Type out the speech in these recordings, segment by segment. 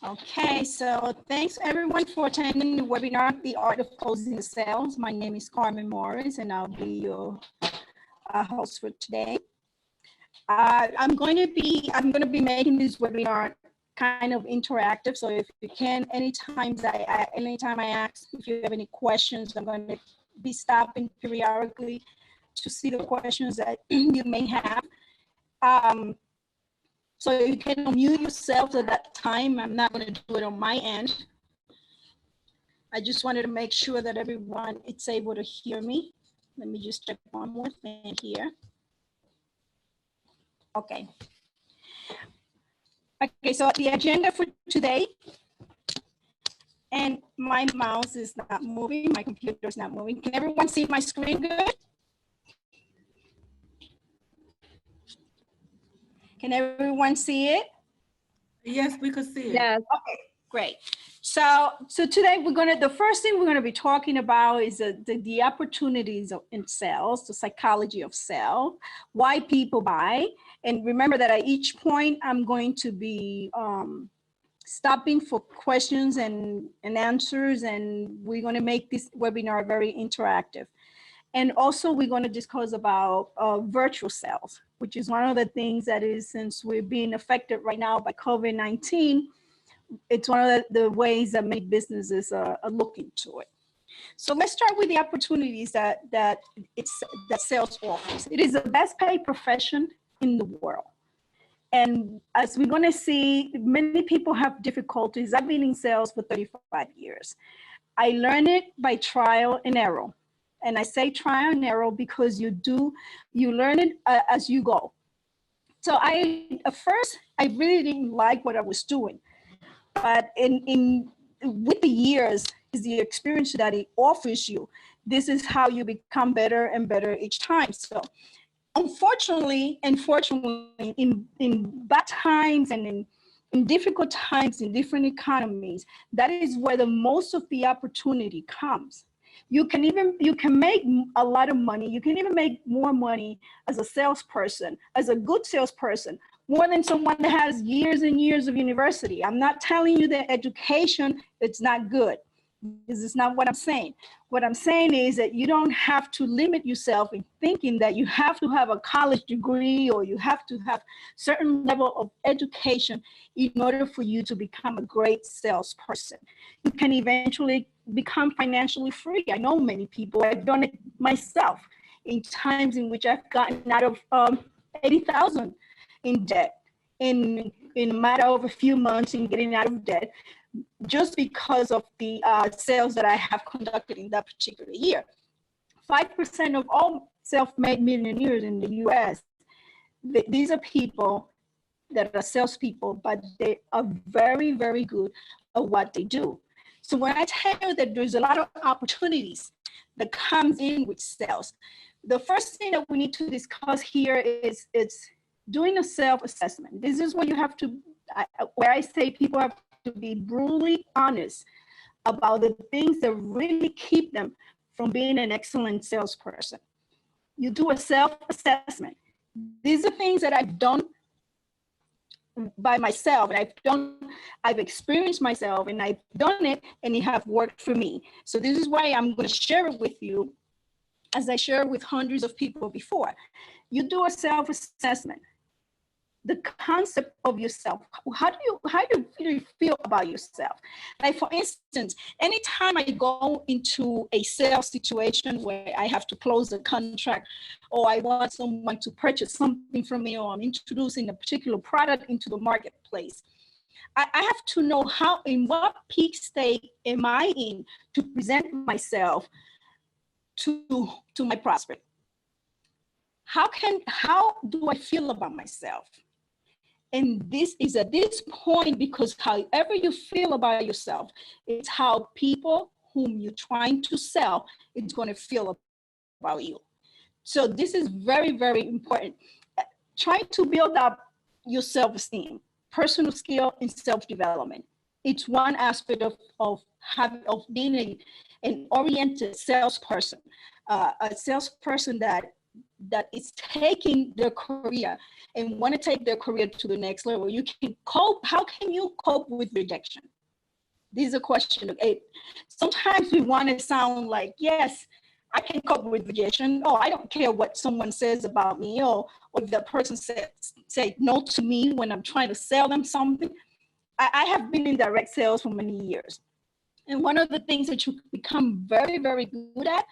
Okay, so thanks everyone for attending the webinar, The Art of Closing the Sales. My name is Carmen Morris, and I'll be your host for today. I'm going to be making this webinar kind of interactive. So if you can, anytime I ask if you have any questions, I'm going to be stopping periodically to see the questions that you may have. So you can unmute yourself at that time. I'm not going to do it on my end. I just wanted to make sure that everyone is able to hear me. Let me just check one more thing here. Okay. Okay, so the agenda for today, and my mouse is not moving, my computer is not moving. Can everyone see my screen good? Can everyone see it? Yes, we could see it. Yes. Okay, great. So today the first thing we're gonna be talking about is the opportunities in sales, the psychology of sales, why people buy. And remember that at each point, I'm going to be stopping for questions and answers, and we're gonna make this webinar very interactive. And also we're gonna discuss about virtual sales, which is one of the things that is, since we're being affected right now by COVID-19, it's one of the ways that many businesses are looking to it. So let's start with the opportunities that sales offers. It is the best paid profession in the world. And as we're gonna see, many people have difficulties. I've been in sales for 35 years. I learned it by trial and error. And I say trial and error because you learn it as you go. So at first, I really didn't like what I was doing. But with the years, is the experience that it offers you. This is how you become better and better each time. So unfortunately, in bad times and in difficult times, in different economies, that is where the most of the opportunity comes. You can make a lot of money. You can even make more money as a salesperson, as a good salesperson, more than someone that has years and years of university. I'm not telling you that education, it's not good. This is not what I'm saying. What I'm saying is that you don't have to limit yourself in thinking that you have to have a college degree or you have to have certain level of education in order for you to become a great salesperson. You can eventually become financially free. I know many people. I've done it myself in times in which I've gotten out of $80,000 in debt in a matter of a few months in getting out of debt, just because of the sales that I have conducted in that particular year. 5% of all self-made millionaires in the US, these are people that are salespeople, but they are very, very good at what they do. So when I tell you that there's a lot of opportunities that comes in with sales, the first thing that we need to discuss here is doing a self-assessment. This is where you have to, where I say people have to be brutally honest about the things that really keep them from being an excellent salesperson. You do a self-assessment. These are things that I've done by myself, and I've experienced myself, and I've done it, and it have worked for me. So this is why I'm going to share it with you, as I share with hundreds of people before. You do a self-assessment. The concept of yourself. How do you feel about yourself? Like, for instance, anytime I go into a sales situation where I have to close a contract, or I want someone to purchase something from me, or I'm introducing a particular product into the marketplace, I have to know in what peak state am I in to present myself to my prospect. How do I feel about myself? And this is at this point, because however you feel about yourself, it's how people whom you're trying to sell, it's going to feel about you. So this is very, very important. Try to build up your self-esteem, personal skill, and self-development. It's one aspect of being an oriented salesperson, a salesperson that that is taking their career and want to take their career to the next level, you can cope. How can you cope with rejection? This is a question. Sometimes we want to sound like, yes, I can cope with rejection. Oh, I don't care what someone says about me, or if the person say no to me when I'm trying to sell them something. I have been in direct sales for many years. And one of the things that you become very, very good at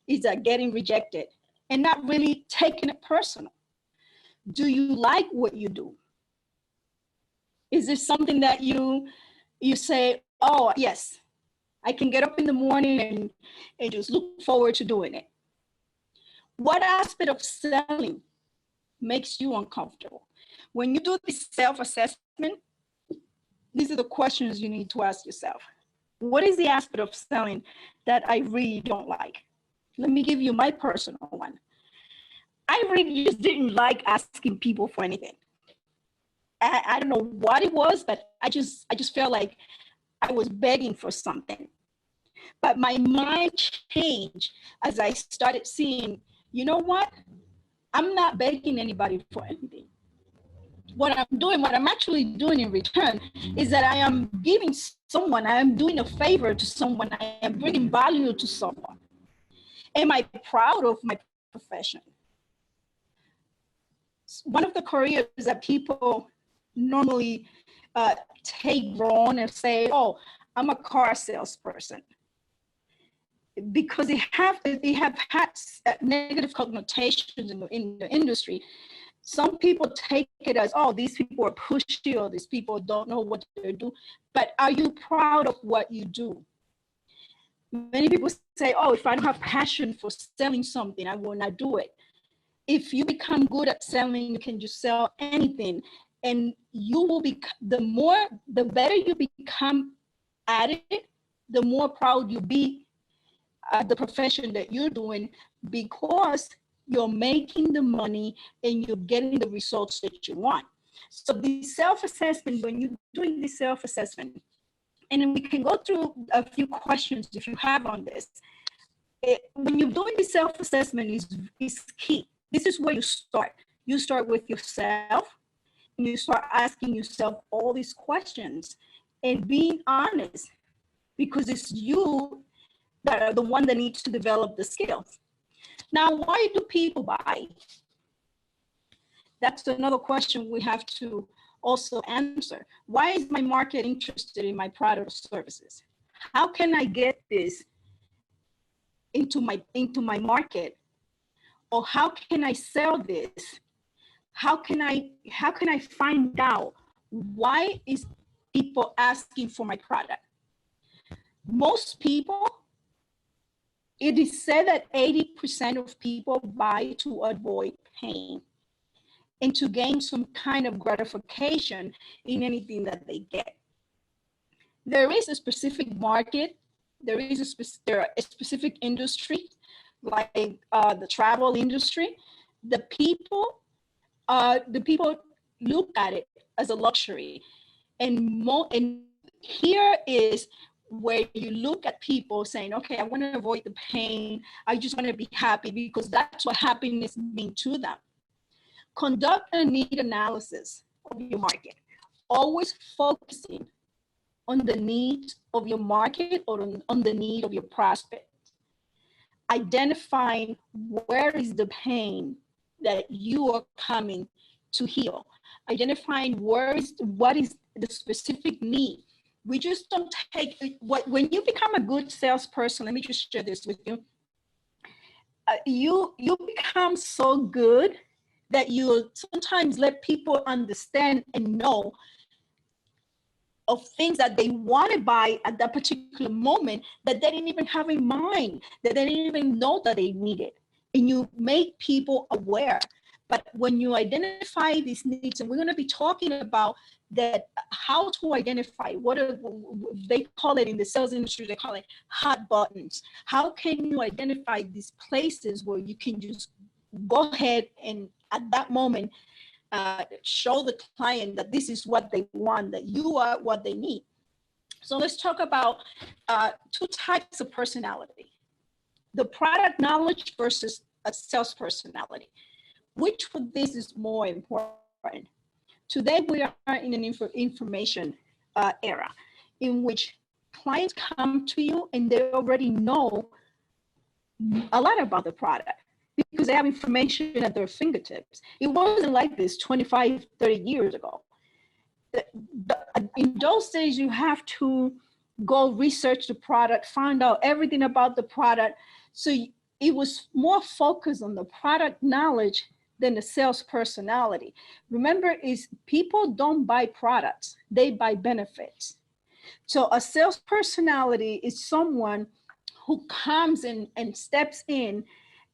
is getting rejected and not really taking it personal. Do you like what you do? Is this something that you say, oh, yes, I can get up in the morning and just look forward to doing it? What aspect of selling makes you uncomfortable? When you do this self-assessment, these are the questions you need to ask yourself. What is the aspect of selling that I really don't like? Let me give you my personal one. I really just didn't like asking people for anything. I don't know what it was, but I just felt like I was begging for something. But my mind changed as I started seeing, you know what? I'm not begging anybody for anything. What I'm actually doing in return is that I am giving someone, I am doing a favor to someone, I am bringing value to someone. Am I proud of my profession? One of the careers that people normally take wrong and say, oh, I'm a car salesperson. Because they have had negative connotations in the industry. Some people take it as, oh, these people are pushy, or these people don't know what to do. But are you proud of what you do? Many people say, oh, if I don't have passion for selling something, I will not do it. If you become good at selling, you can just sell anything. And you will be, the better you become at it, the more proud you'll be at the profession that you're doing, because you're making the money and you're getting the results that you want. So the self-assessment, when you're doing the self-assessment, and then we can go through a few questions if you have on this. When you're doing the self-assessment is key. This is where you start. You start with yourself, and you start asking yourself all these questions and being honest, because it's you that are the one that needs to develop the skills. Now, why do people buy? That's another question we have to also answer. Why is my market interested in my product or services? How can I get this into my market? Or how can I sell this? How can I find out why is people asking for my product? Most people, it is said that 80% of people buy to avoid pain and to gain some kind of gratification in anything that they get. There is a specific market, there are a specific industry, like the travel industry. The people look at it as a luxury, and here is where you look at people saying, okay, I want to avoid the pain. I just want to be happy, because that's what happiness means to them. Conduct a need analysis of your market, always focusing on the needs of your market or on the need of your prospect. Identifying where is the pain that you are coming to heal. Identifying what is the specific need. We just don't take when you become a good salesperson. Let me just share this with you. You become so good that you sometimes let people understand and know of things that they want to buy at that particular moment that they didn't even have in mind, that they didn't even know that they needed. And you make people aware. But when you identify these needs, and we're going to be talking about that, how to identify they call it in the sales industry, they call it hot buttons. How can you identify these places where you can just go ahead and at that moment show the client that this is what they want, that you are what they need. So let's talk about two types of personality: the product knowledge versus a sales personality. Which of this is more important? Today, we are in an information era in which clients come to you and they already know a lot about the product because they have information at their fingertips. It wasn't like this 25, 30 years ago. In those days, you have to go research the product, find out everything about the product. So it was more focused on the product knowledge than the sales personality. Remember, is people don't buy products, they buy benefits. So a sales personality is someone who comes in and steps in,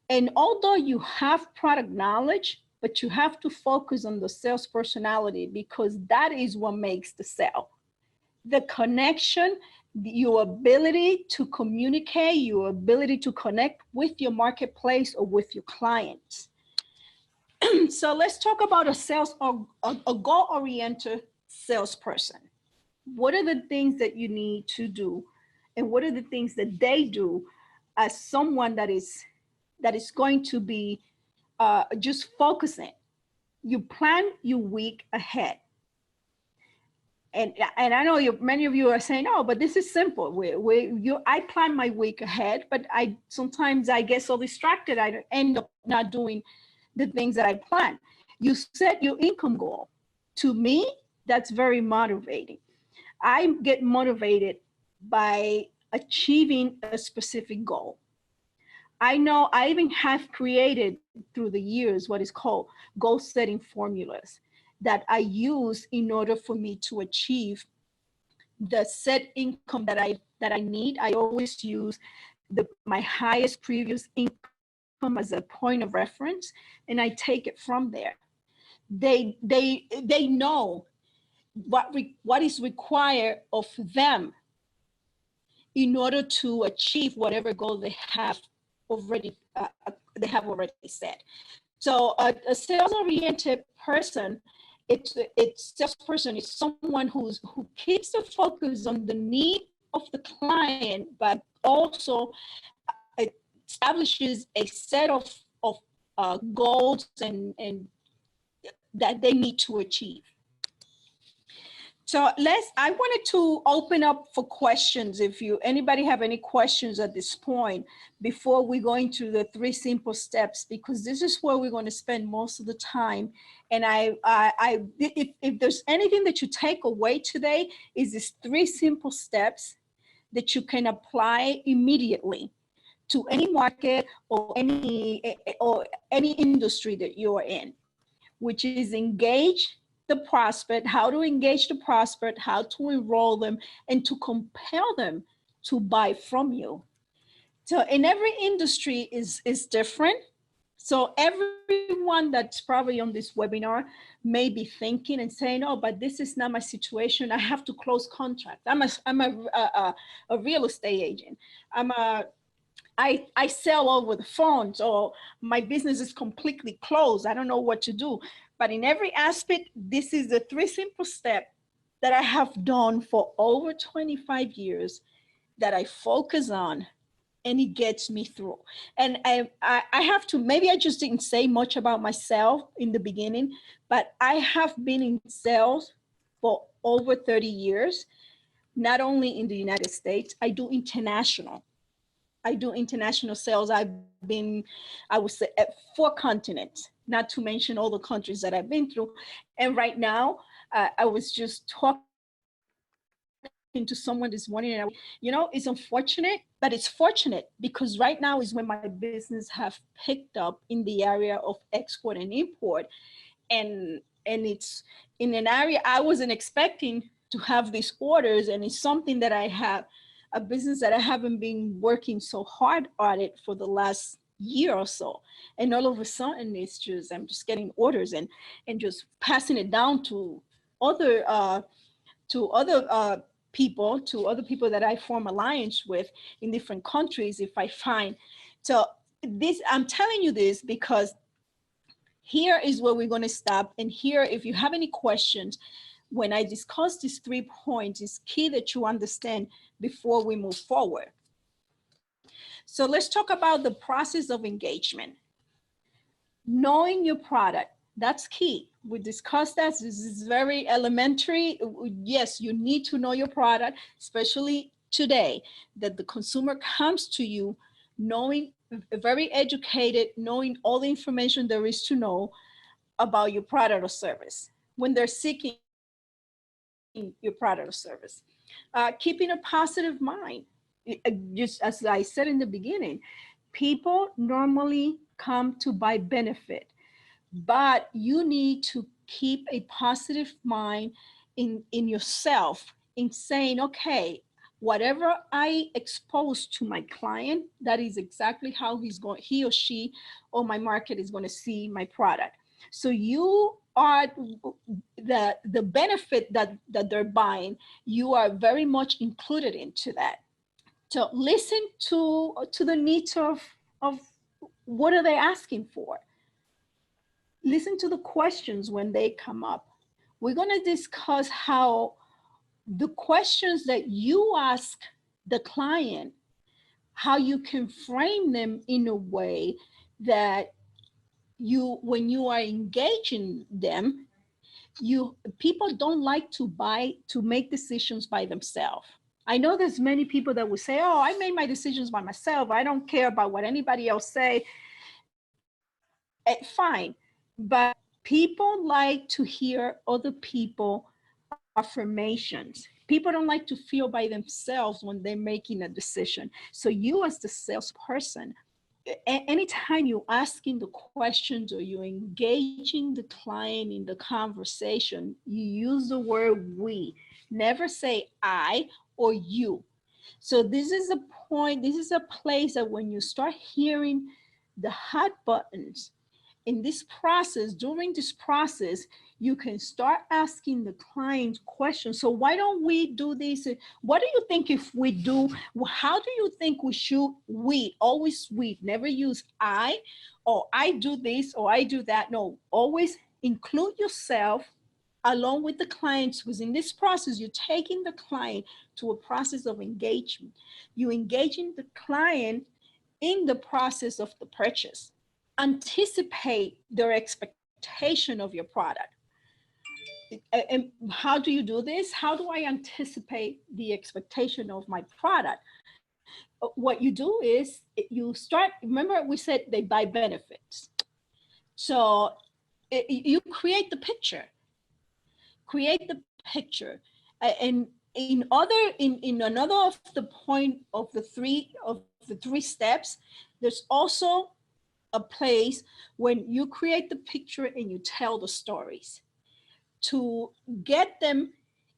and although you have product knowledge, but you have to focus on the sales personality because that is what makes the sale. The connection, your ability to communicate, your ability to connect with your marketplace or with your clients. So let's talk about a sales or a goal-oriented salesperson. What are the things that you need to do, and what are the things that they do as someone that is going to be just focusing? You plan your week ahead. And I know many of you are saying, "Oh, but this is simple. I plan my week ahead, but sometimes I get so distracted I end up not doing the things that I plan." You set your income goal. To me, that's very motivating. I get motivated by achieving a specific goal. I know I even have created through the years what is called goal setting formulas that I use in order for me to achieve the set income that I need. I always use my highest previous income as a point of reference, and I take it from there. They know what is required of them in order to achieve whatever goal they have already set. So a sales-oriented person, salesperson is someone who keeps the focus on the need of the client, but also establishes a set of goals and that they need to achieve. So I wanted to open up for questions. If anybody have any questions at this point before we go into the 3 simple steps, because this is where we're going to spend most of the time. And if there's anything that you take away today, is these 3 simple steps that you can apply immediately to any market or any industry that you're in, which is engage the prospect, how to engage the prospect, how to enroll them, and to compel them to buy from you. So in every industry is different. So everyone that's probably on this webinar may be thinking and saying, "Oh, but this is not my situation. I have to close contracts. I'm a real estate agent. I sell over the phone, so my business is completely closed. I don't know what to do." But in every aspect, this is the 3 simple steps that I have done for over 25 years that I focus on, and it gets me through. And I have to, maybe I just didn't say much about myself in the beginning, but I have been in sales for over 30 years, not only in the United States, I do international sales. I would say, at 4 continents, not to mention all the countries that I've been through. And right now, I was just talking to someone this morning, and it's unfortunate, but it's fortunate, because right now is when my business have picked up in the area of export and import. And it's in an area I wasn't expecting to have these orders, and it's something that I have a business that I haven't been working so hard on it for the last year or so. And all of a sudden I'm just getting orders and just passing it down to other people that I form alliance with in different countries if I find. So I'm telling you this because here is where we're going to stop. And here, if you have any questions, when I discuss these 3 points, it's key that you understand before we move forward. So let's talk about the process of engagement. knowing your product, that's key. We discussed that. This is very elementary. Yes, you need to know your product, especially today that the consumer comes to you knowing, very educated, knowing all the information there is to know about your product or service when they're seeking your product or service. Keeping a positive mind. Just as I said in the beginning, people normally come to buy benefit, but you need to keep a positive mind in yourself in saying, okay, whatever I expose to my client, that is exactly how he or she or my market is going to see my product. So you are the benefit that they're buying, you are very much included into that. So listen to the needs of what are they asking for. Listen to the questions when they come up. We're going to discuss how the questions that you ask the client, how you can frame them in a way that when you are engaging them, people don't like to make decisions by themselves. I know there's many people that will say, oh, I made my decisions by myself, I don't care about what anybody else say. Fine, but people like to hear other people affirmations. People don't like to feel by themselves when they're making a decision. So you as the salesperson, anytime you're asking the questions or you're engaging the client in the conversation, you use the word we. Never say I or you. So this is a point, this is a place that when you start hearing the hot buttons in this process, during this process, you can start asking the client questions. So why don't we do this? What do you think if we do? How do you think we should? We, always we, never use I, or I do this, or I do that. No, always include yourself along with the clients, because in this process, you're taking the client to a process of engagement. You're engaging the client in the process of the purchase. Anticipate their expectation of your product. And how do you do this? How do I anticipate the expectation of my product? What you do is you start, remember we said they buy benefits. So you create the picture. Create the picture. And in another of the point of the three steps, there's also a place when you create the picture and you tell the stories to get them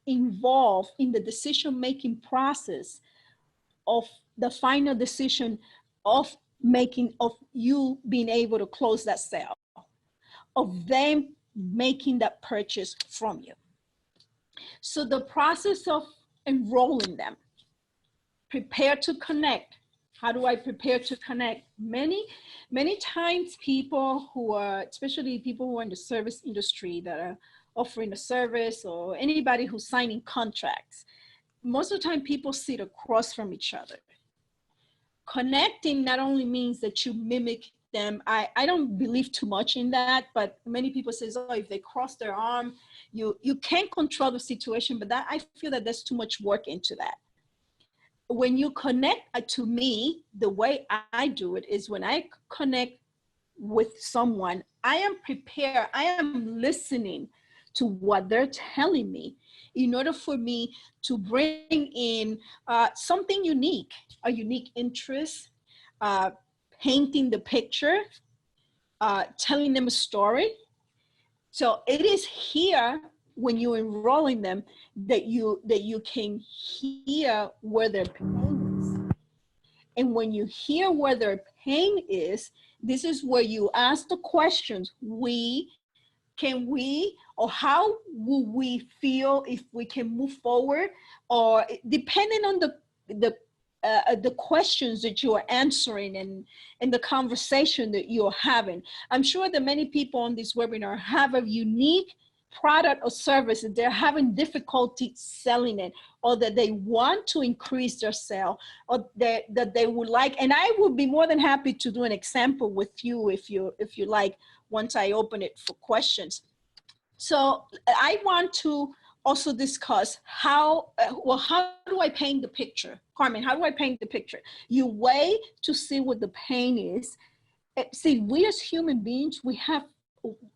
involved in the decision-making process of the final decision of you being able to close that sale, of them making that purchase from you. So the process of enrolling them, prepare to connect. How do I prepare to connect? Many times people who are, especially people who are in the service industry that are offering a service, or anybody who's signing contracts, most of the time people sit across from each other. Connecting not only means that you mimic them. I don't believe too much in that, but many people say, oh, if they cross their arm, you can't control the situation, but I feel that there's too much work into that. When you connect, to me, the way I do it is when I connect with someone, I am prepared, I am listening to what they're telling me in order for me to bring in something unique, a unique interest, painting the picture, telling them a story. So it is here when you're enrolling them that you can hear where their pain is. And when you hear where their pain is, this is where you ask the questions. Can we, or how will we feel if we can move forward? Or depending on the questions that you are answering and the conversation that you're having. I'm sure that many people on this webinar have a unique product or service, they're having difficulty selling it, or that they want to increase their sale, or that they would like. And I would be more than happy to do an example with you if you like, once I open it for questions. So I want to also discuss how do I paint the picture? Carmen, how do I paint the picture? You wait to see what the pain is. See, we as human beings,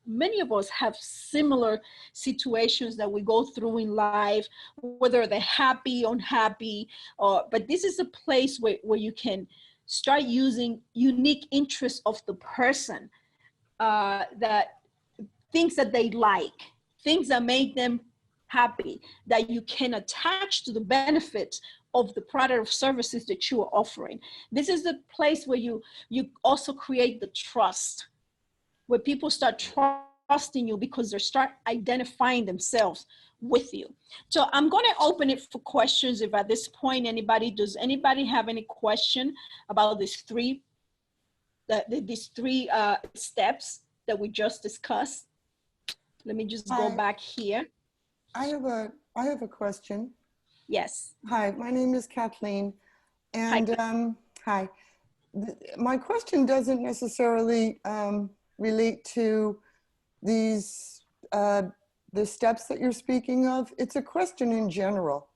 many of us have similar situations that we go through in life, whether they're happy, unhappy, but this is a place where you can start using unique interests of the person, that things that they like, things that make them happy, that you can attach to the benefits of the product or services that you are offering. This is the place where you also create the trust, where people start trusting you because they start identifying themselves with you. So I'm going to open it for questions. If at this point does anybody have any question about these three steps that we just discussed? Let me just go back here. I have a question. Yes. Hi, my name is Kathleen, and hi. My question doesn't necessarily relate to these the steps that you're speaking of. It's a question in general.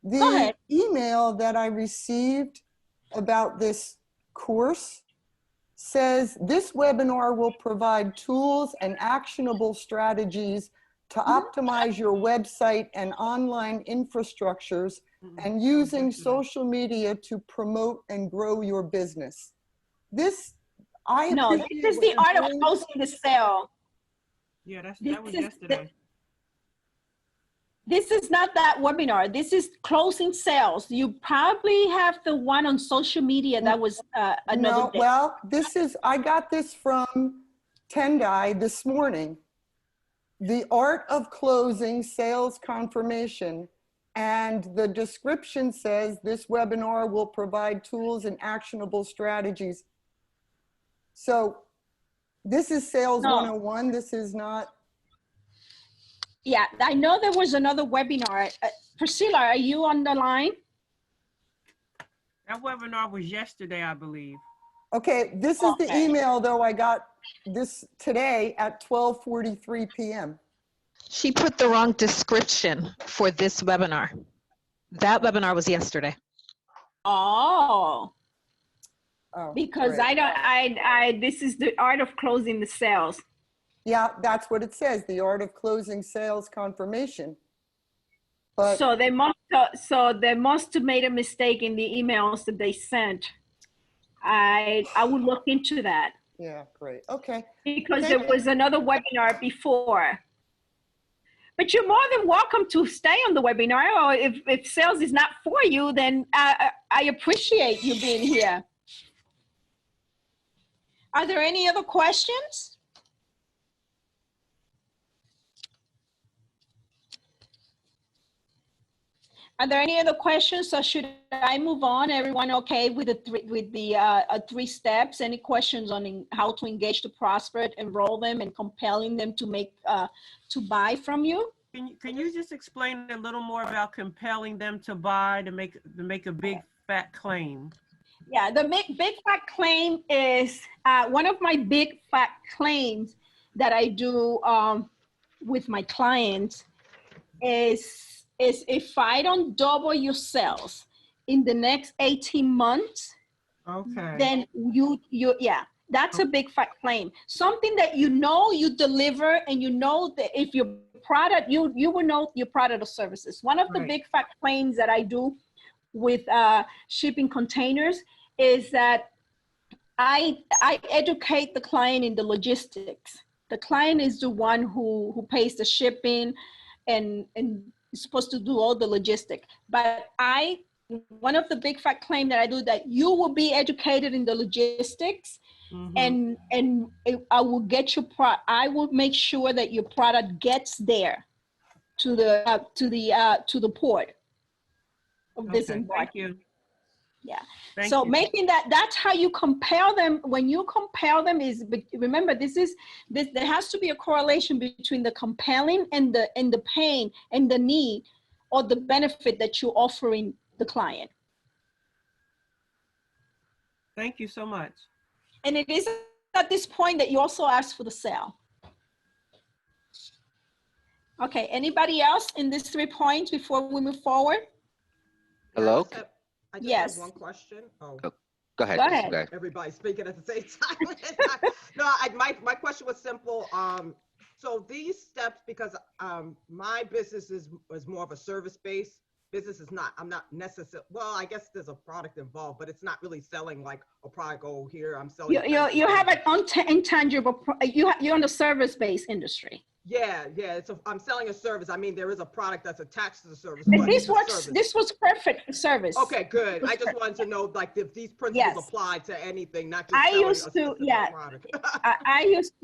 Go ahead. Email that I received about this course says this webinar will provide tools and actionable strategies to optimize your website and online infrastructures and using social media to promote and grow your business. This is the art of closing the sale. Yeah, that was yesterday. This is not that webinar. This is closing sales. You probably have the one on social media that was another day. Well, I got this from Tendai this morning. The art of closing sales confirmation, and the description says this webinar will provide tools and actionable strategies. So this is Sales 101. This is not. Yeah, I know there was another webinar. Priscilla, are you on the line? That webinar was yesterday, I believe. Okay, this is the email though. I got this today at 12:43 p.m. She put the wrong description for this webinar. That webinar was yesterday. Oh, because right. this is the art of closing the sales. Yeah, that's what it says, the art of closing sales confirmation. But so they must have made a mistake in the emails that they sent. I would look into that. Yeah, great. Okay. Because there was another webinar before. But you're more than welcome to stay on the webinar, or if sales is not for you, then I appreciate you being here. Are there any other questions? Are there any other questions, or should I move on? Everyone okay with the three steps? Any questions on how to engage the prospect, enroll them, and compelling them to buy from you? Can you just explain a little more about compelling them to buy, to make a big fat claim? Yeah, the big fat claim is one of my big fat claims that I do with my clients is if I don't double your sales in the next 18 months, then that's a big fat claim. Something that you deliver, and you know that if your product, you will know your product or services. One of the big fat claims that I do with shipping containers is that I educate the client in the logistics. The client is the one who pays the shipping and is supposed to do all the logistics. But one of the big fat claim that I do, that you will be educated in the logistics, and I will get I will make sure that your product gets there to the port of disembark. Thank you. Yeah. Thank So you. making that's how you compare them. When you compare them remember, there has to be a correlation between the compelling and the pain and the need or the benefit that you're offering the client. Thank you so much. And it is at this point that you also ask for the sale. Okay, anybody else in these 3 points before we move forward? Hello? I just Yes. have one question. Oh, Go ahead. Go ahead. Okay. everybody's speaking at the same time. No, my question was simple. So these steps, because my business is more of a service-based business. Is not, I'm not necessarily, well, I guess there's a product involved, but it's not really selling like a product. Oh, here I'm selling. You have an intangible, you're in the service-based industry. Yeah. I'm selling a service. I mean, there is a product that's attached to the service. But but this it's a service. this was perfect for service. Okay, good. I just wanted to know, like, if these principles Yes. apply to anything, not just I selling used a to, specific yeah. product. I used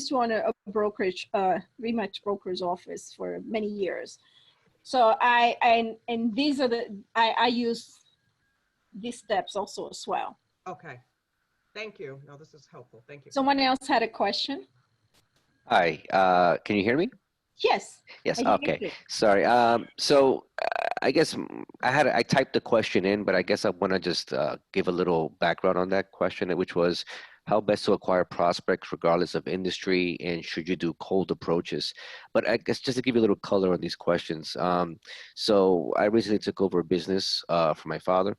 to own a brokerage, Remax broker's office for many years. So and these are I use these steps also as well. Okay, thank you. No, this is helpful. Thank you. Someone else had a question? Hi, can you hear me? Yes. Yes, I hear okay. you. Sorry. So I guess I typed the question in, but I guess I want to just give a little background on that question, which was how best to acquire prospects regardless of industry, and should you do cold approaches? But I guess just to give you a little color on these questions. So I recently took over a business for my father,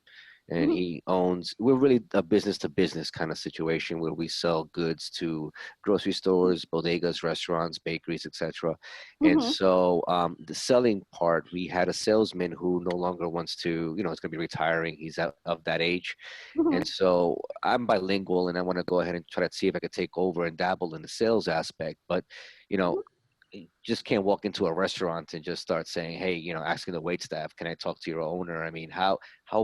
and he owns, we're really a business to business kind of situation where we sell goods to grocery stores, bodegas, restaurants, bakeries, etc. And so the selling part, we had a salesman who no longer wants to, is going to be retiring. He's out of that age. And so I'm bilingual, and I want to go ahead and try to see if I could take over and dabble in the sales aspect. But, you just can't walk into a restaurant and just start saying, hey, asking the wait staff, can I talk to your owner? I mean, how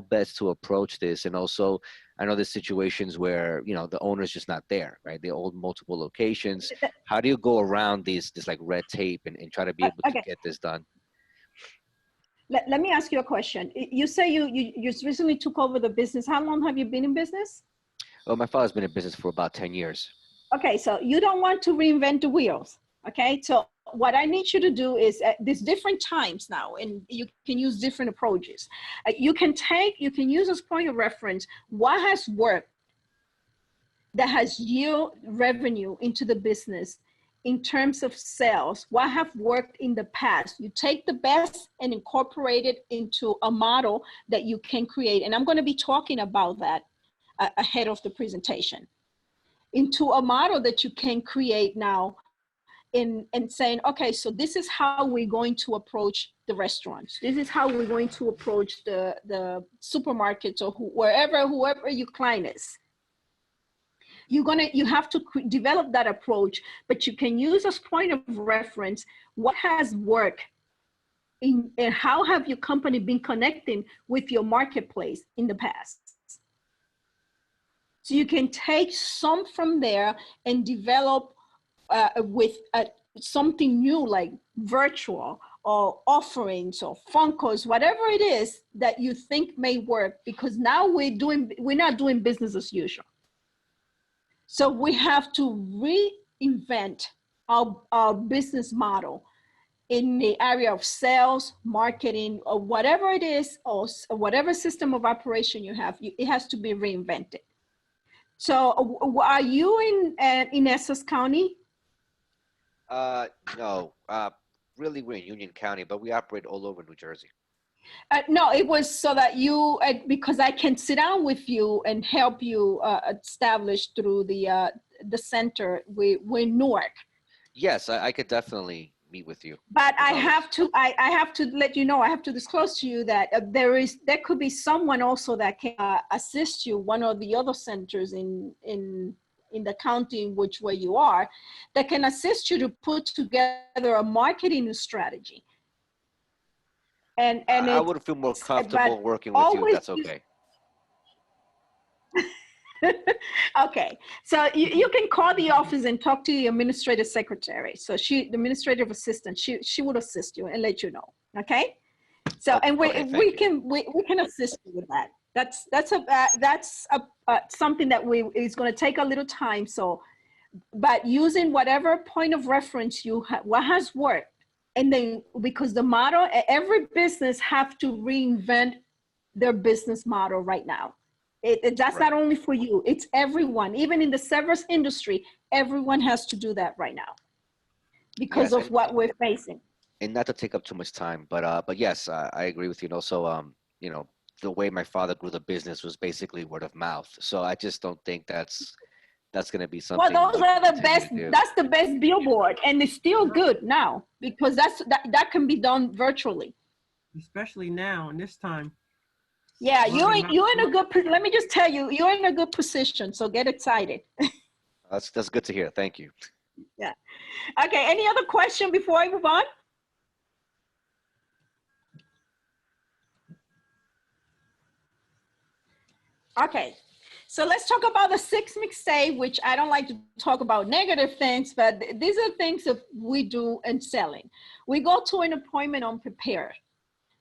best to approach this? And also, I know there's situations where, the owner's just not there, right? They own multiple locations. How do you go around this like red tape and try to be able to get this done? Let me ask you a question. You say you just recently took over the business. How long have you been in business? Well, my father's been in business for about 10 years. Okay, so you don't want to reinvent the wheels. Okay, so what I need you to do is there's different times now, and you can use different approaches. You can use as point of reference what has worked that has yield revenue into the business in terms of sales, what have worked in the past. You take the best and incorporate it into a model that you can create. And I'm going to be talking about that ahead of the presentation. Into a model that you can create now in saying, okay, so this is how we're going to approach the restaurants. This is how we're going to approach the supermarkets or whoever your client is. You have to develop that approach, but you can use as point of reference what has worked and how have your company been connecting with your marketplace in the past. So you can take some from there and develop with something new like virtual or offerings or Funkos, whatever it is that you think may work, because now we're not doing business as usual. So we have to reinvent our business model in the area of sales, marketing, or whatever it is, or whatever system of operation you have, it has to be reinvented. So are you in Essex County? No, really we're in Union County, but we operate all over New Jersey. No, it was so that you, because I can sit down with you and help you establish through the center with Newark. Yes, I could definitely meet with you. But I have to let you know, I have to disclose to you that there could be someone also that can assist you, one or the other centers in the county in which where you are, that can assist you to put together a marketing strategy. And I would feel more comfortable working with you if that's okay. Okay, so you can call the office and talk to the administrative secretary. So the administrative assistant, she would assist you and let you know. Okay, so and we can assist you with that. something that is going to take a little time. So, but using whatever point of reference you have, what has worked, and then because the model, every business have to reinvent their business model right now. That's not only for you, it's everyone. Even in the service industry, everyone has to do that right now because of what we're facing. And not to take up too much time, but yes, I agree with you. And also, you know, the way my father grew the business was basically word of mouth. So I just don't think that's going to be something. Well, those are the best. That's the best billboard, and it's still good now because that can be done virtually. Especially now in this time. Yeah, you're in a good. Let me just tell you, you're in a good position. So get excited. That's good to hear. Thank you. Yeah. Okay. Any other question before I move on? Okay. So let's talk about the 6 mistake, which I don't like to talk about negative things, but these are things that we do in selling. We go to an appointment unprepared,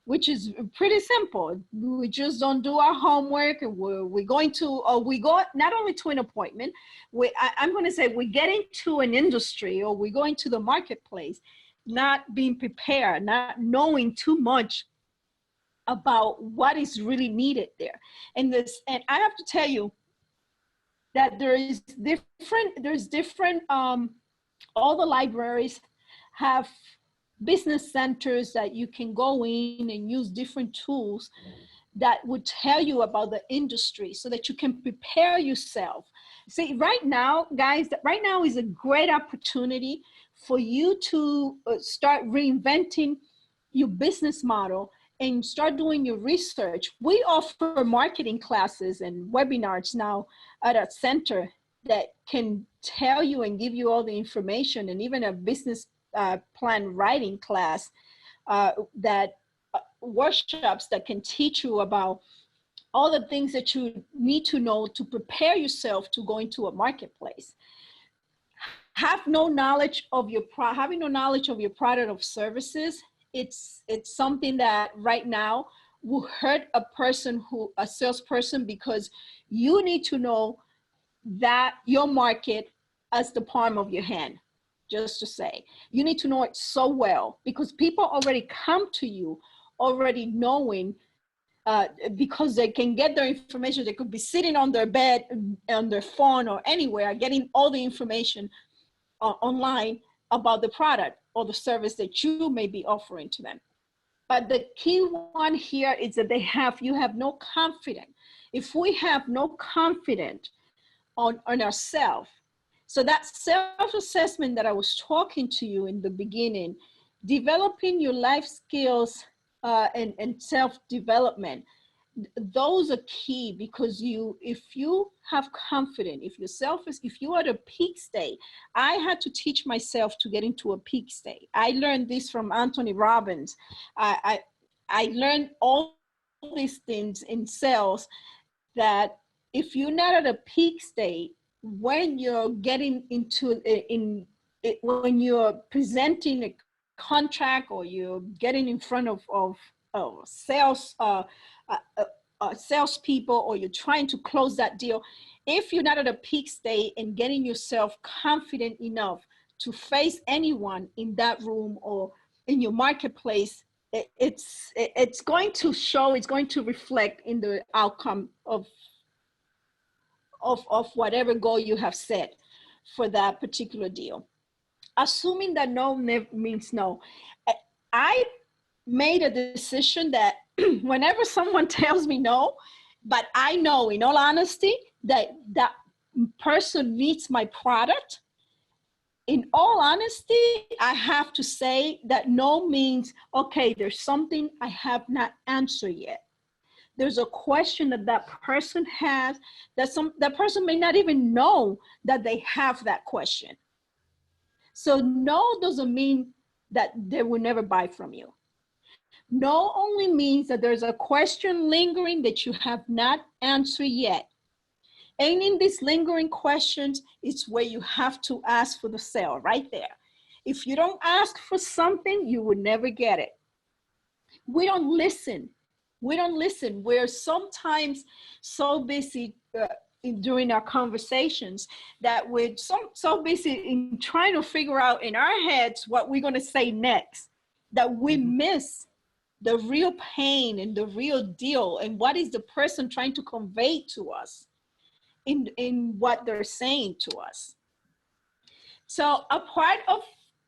which is pretty simple. We just don't do our homework, and we go not only to an appointment, I'm going to say we get into an industry, or we go into the marketplace, not being prepared, not knowing too much about what is really needed there. And I have to tell you that there's different, all the libraries have business centers that you can go in and use different tools that would tell you about the industry so that you can prepare yourself. See, right now, guys, right now is a great opportunity for you to start reinventing your business model and start doing your research. We offer marketing classes and webinars now at a center that can tell you and give you all the information, and even a business plan writing class workshops that can teach you about all the things that you need to know to prepare yourself to go into a marketplace. Having no knowledge of your product or services, it's something that right now will hurt a salesperson, because you need to know that your market as the palm of your hand. Just to say, you need to know it so well, because people already come to you already knowing, because they can get their information. They could be sitting on their bed, on their phone, or anywhere, getting all the information online about the product or the service that you may be offering to them. But the key one here is that you have no confidence. If we have no confidence on ourselves, so that self-assessment that I was talking to you in the beginning, developing your life skills and self-development, those are key, because if you have confidence, if you are at a peak state, I had to teach myself to get into a peak state. I learned this from Anthony Robbins. I learned all these things in sales, that if you're not at a peak state, when you're getting into when you're presenting a contract, or you're getting in front of salespeople, or you're trying to close that deal, if you're not at a peak state and getting yourself confident enough to face anyone in that room or in your marketplace, it's going to show, it's going to reflect in the outcome of whatever goal you have set for that particular deal. Assuming that no means no, I made a decision that whenever someone tells me no, but I know in all honesty that that person needs my product, in all honesty, I have to say that no means, okay, there's something I have not answered yet. There's a question that person has, that person may not even know that they have that question. So no doesn't mean that they will never buy from you. No only means that there's a question lingering that you have not answered yet. And in these lingering questions, it's where you have to ask for the sale right there. If you don't ask for something, you will never get it. We don't listen We don't listen. We're sometimes so busy during our conversations that we're so busy in trying to figure out in our heads what we're going to say next, that we miss the real pain and the real deal and what is the person trying to convey to us in what they're saying to us. So a part of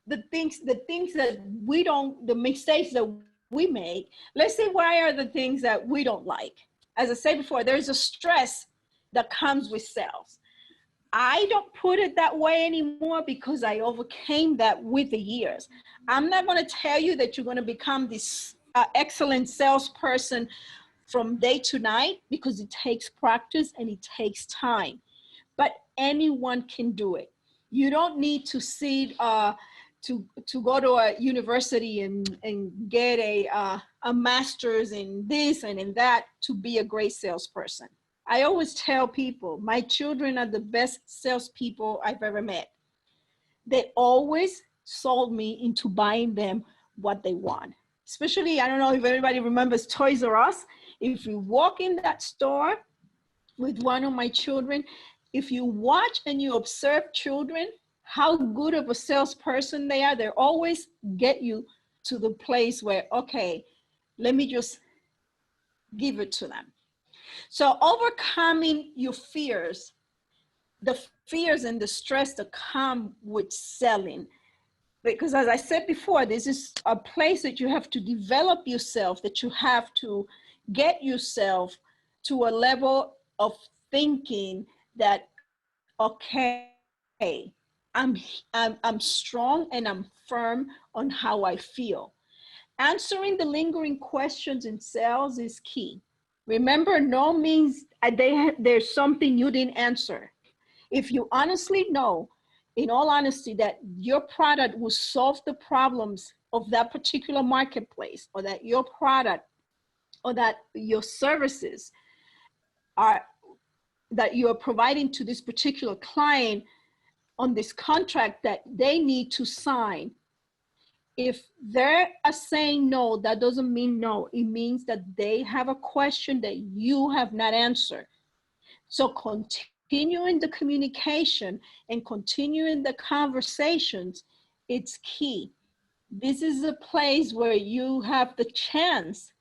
the things that we don't, the mistakes that we make, let's say, why are the things that we don't like? As I said before, there's a stress that comes with sales. I don't put it that way anymore because I overcame that with the years. I'm not going to tell you that you're going to become this excellent salesperson from day to night, because it takes practice and it takes time. But anyone can do it. You don't need to see to go to a university and get a master's in this and in that to be a great salesperson. I always tell people, my children are the best salespeople I've ever met. They always sold me into buying them what they want. Especially, I don't know if everybody remembers Toys R Us. If you walk in that store with one of my children, if you watch and you observe children, how good of a salesperson they are, they always get you to the place where, okay, let me just give it to them. So overcoming your fears, the fears and the stress that come with selling, because as I said before, this is a place that you have to develop yourself, that you have to get yourself to a level of thinking that, okay, I'm strong and I'm firm on how I feel. Answering the lingering questions in sales is key. Remember, no means there's something you didn't answer. If you honestly know, in all honesty, that your product will solve the problems of that particular marketplace, or that your product or that your services are that you're providing to this particular client on this contract that they need to sign, if they're saying no, that doesn't mean no. It means that they have a question that you have not answered. So continuing the communication and continuing the conversations, it's key. This is a place where you have the chance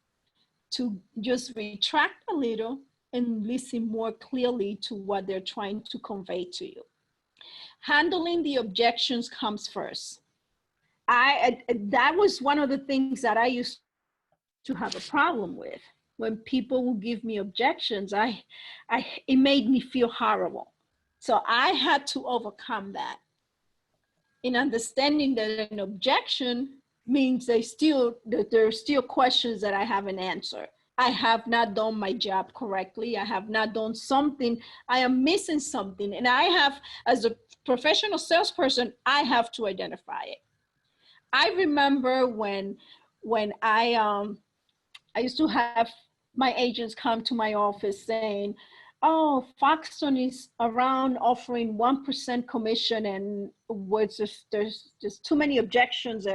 to just retract a little and listen more clearly to what they're trying to convey to you. Handling the objections comes first. That was one of the things that I used to have a problem with. When people would give me objections, it made me feel horrible. So I had to overcome that. In understanding that an objection means that there are still questions that I haven't answered. I have not done my job correctly. I have not done something. I am missing something. And I have, as a professional salesperson, I have to identify it. I remember when I used to have my agents come to my office saying, oh, Foxton is around offering 1% commission, and there's just too many objections.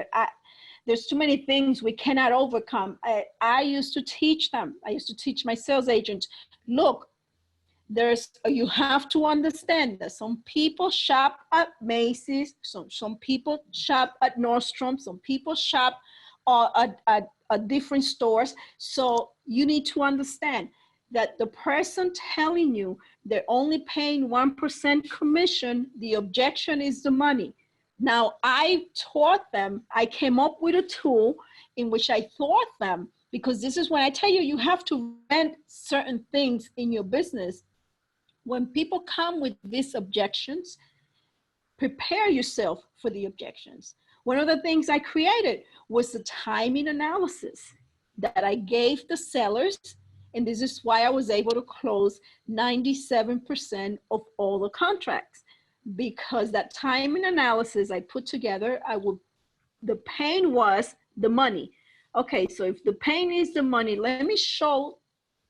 There's too many things we cannot overcome. I used to teach them. I used to teach my sales agents, look, you have to understand that some people shop at Macy's, some people shop at Nordstrom, some people shop at different stores. So you need to understand that the person telling you they're only paying 1% commission, the objection is the money. Now, I taught them, I came up with a tool in which I taught them, because this is when I tell you, you have to rent certain things in your business. When people come with these objections, prepare yourself for the objections. One of the things I created was the timing analysis that I gave the sellers, and this is why I was able to close 97% of all the contracts, because that timing analysis I put together, the pain was the money. Okay, so if the pain is the money, let me show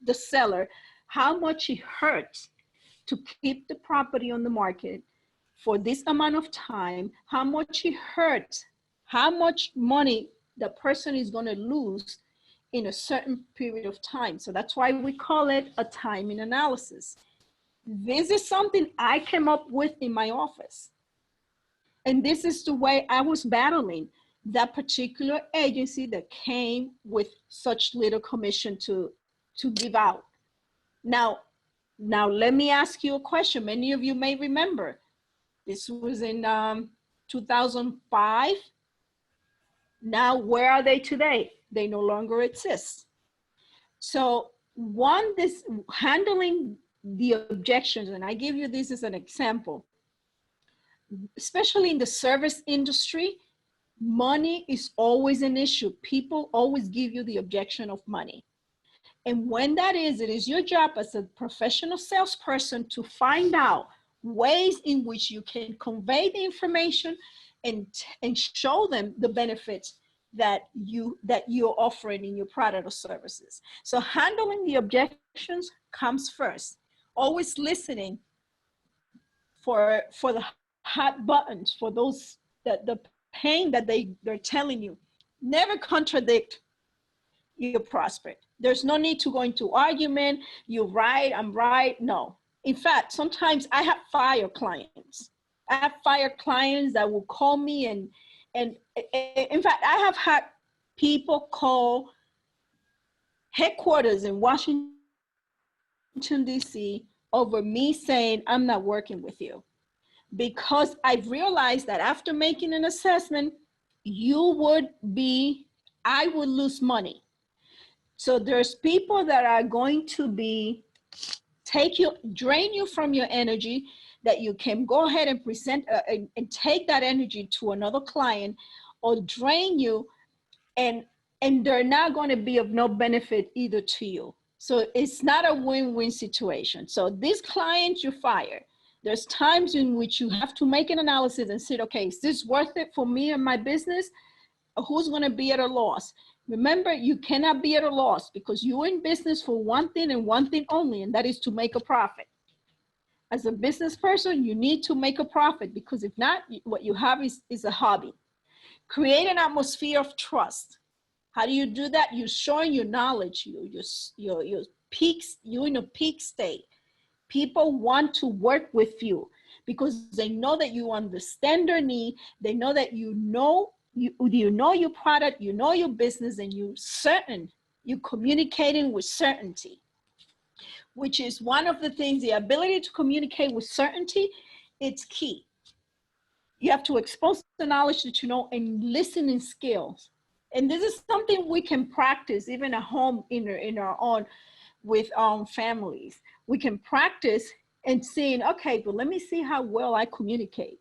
the seller how much it hurts to keep the property on the market for this amount of time, how much it hurts, how much money the person is going to lose in a certain period of time. So that's why we call it a timing analysis. This is something I came up with in my office. And this is the way I was battling that particular agency that came with such little commission to give out. Now let me ask you a question. Many of you may remember, this was in 2005. Now, where are they today? They no longer exist. So this handling the objections, and I give you this as an example, especially in the service industry, money is always an issue. People always give you the objection of money. And when that is, it is your job as a professional salesperson to find out ways in which you can convey the information and show them the benefits that you're offering in your product or services. So handling the objections comes first. Always listening for the hot buttons, for those the pain that they're telling you. Never contradict your prospect. There's no need to go into argument. You're right, I'm right. No. In fact, sometimes I have fired clients. I have fired clients that will call me and in fact, I have had people call headquarters in Washington, D.C. over me saying, I'm not working with you. Because I've realized that after making an assessment, I would lose money. So there's people that are going to drain you from your energy, that you can go ahead and present and take that energy to another client, or drain you, and they're not going to be of no benefit either to you. So it's not a win-win situation. So these clients you fire, there's times in which you have to make an analysis and say, okay, is this worth it for me and my business? Or who's going to be at a loss? Remember, you cannot be at a loss, because you're in business for one thing and one thing only, and that is to make a profit. As a business person, you need to make a profit, because if not, what you have is a hobby. Create an atmosphere of trust. How do you do that? You're showing your knowledge, your peaks, you're in a peak state. People want to work with you because they know that you understand their need. They know that you know your product, you know your business, and you're communicating with certainty, which is one of the things. The ability to communicate with certainty, it's key. You have to expose the knowledge that you know and listening skills. And this is something we can practice even at home in our own, with families. We can practice and seeing, okay, but let me see how well I communicate,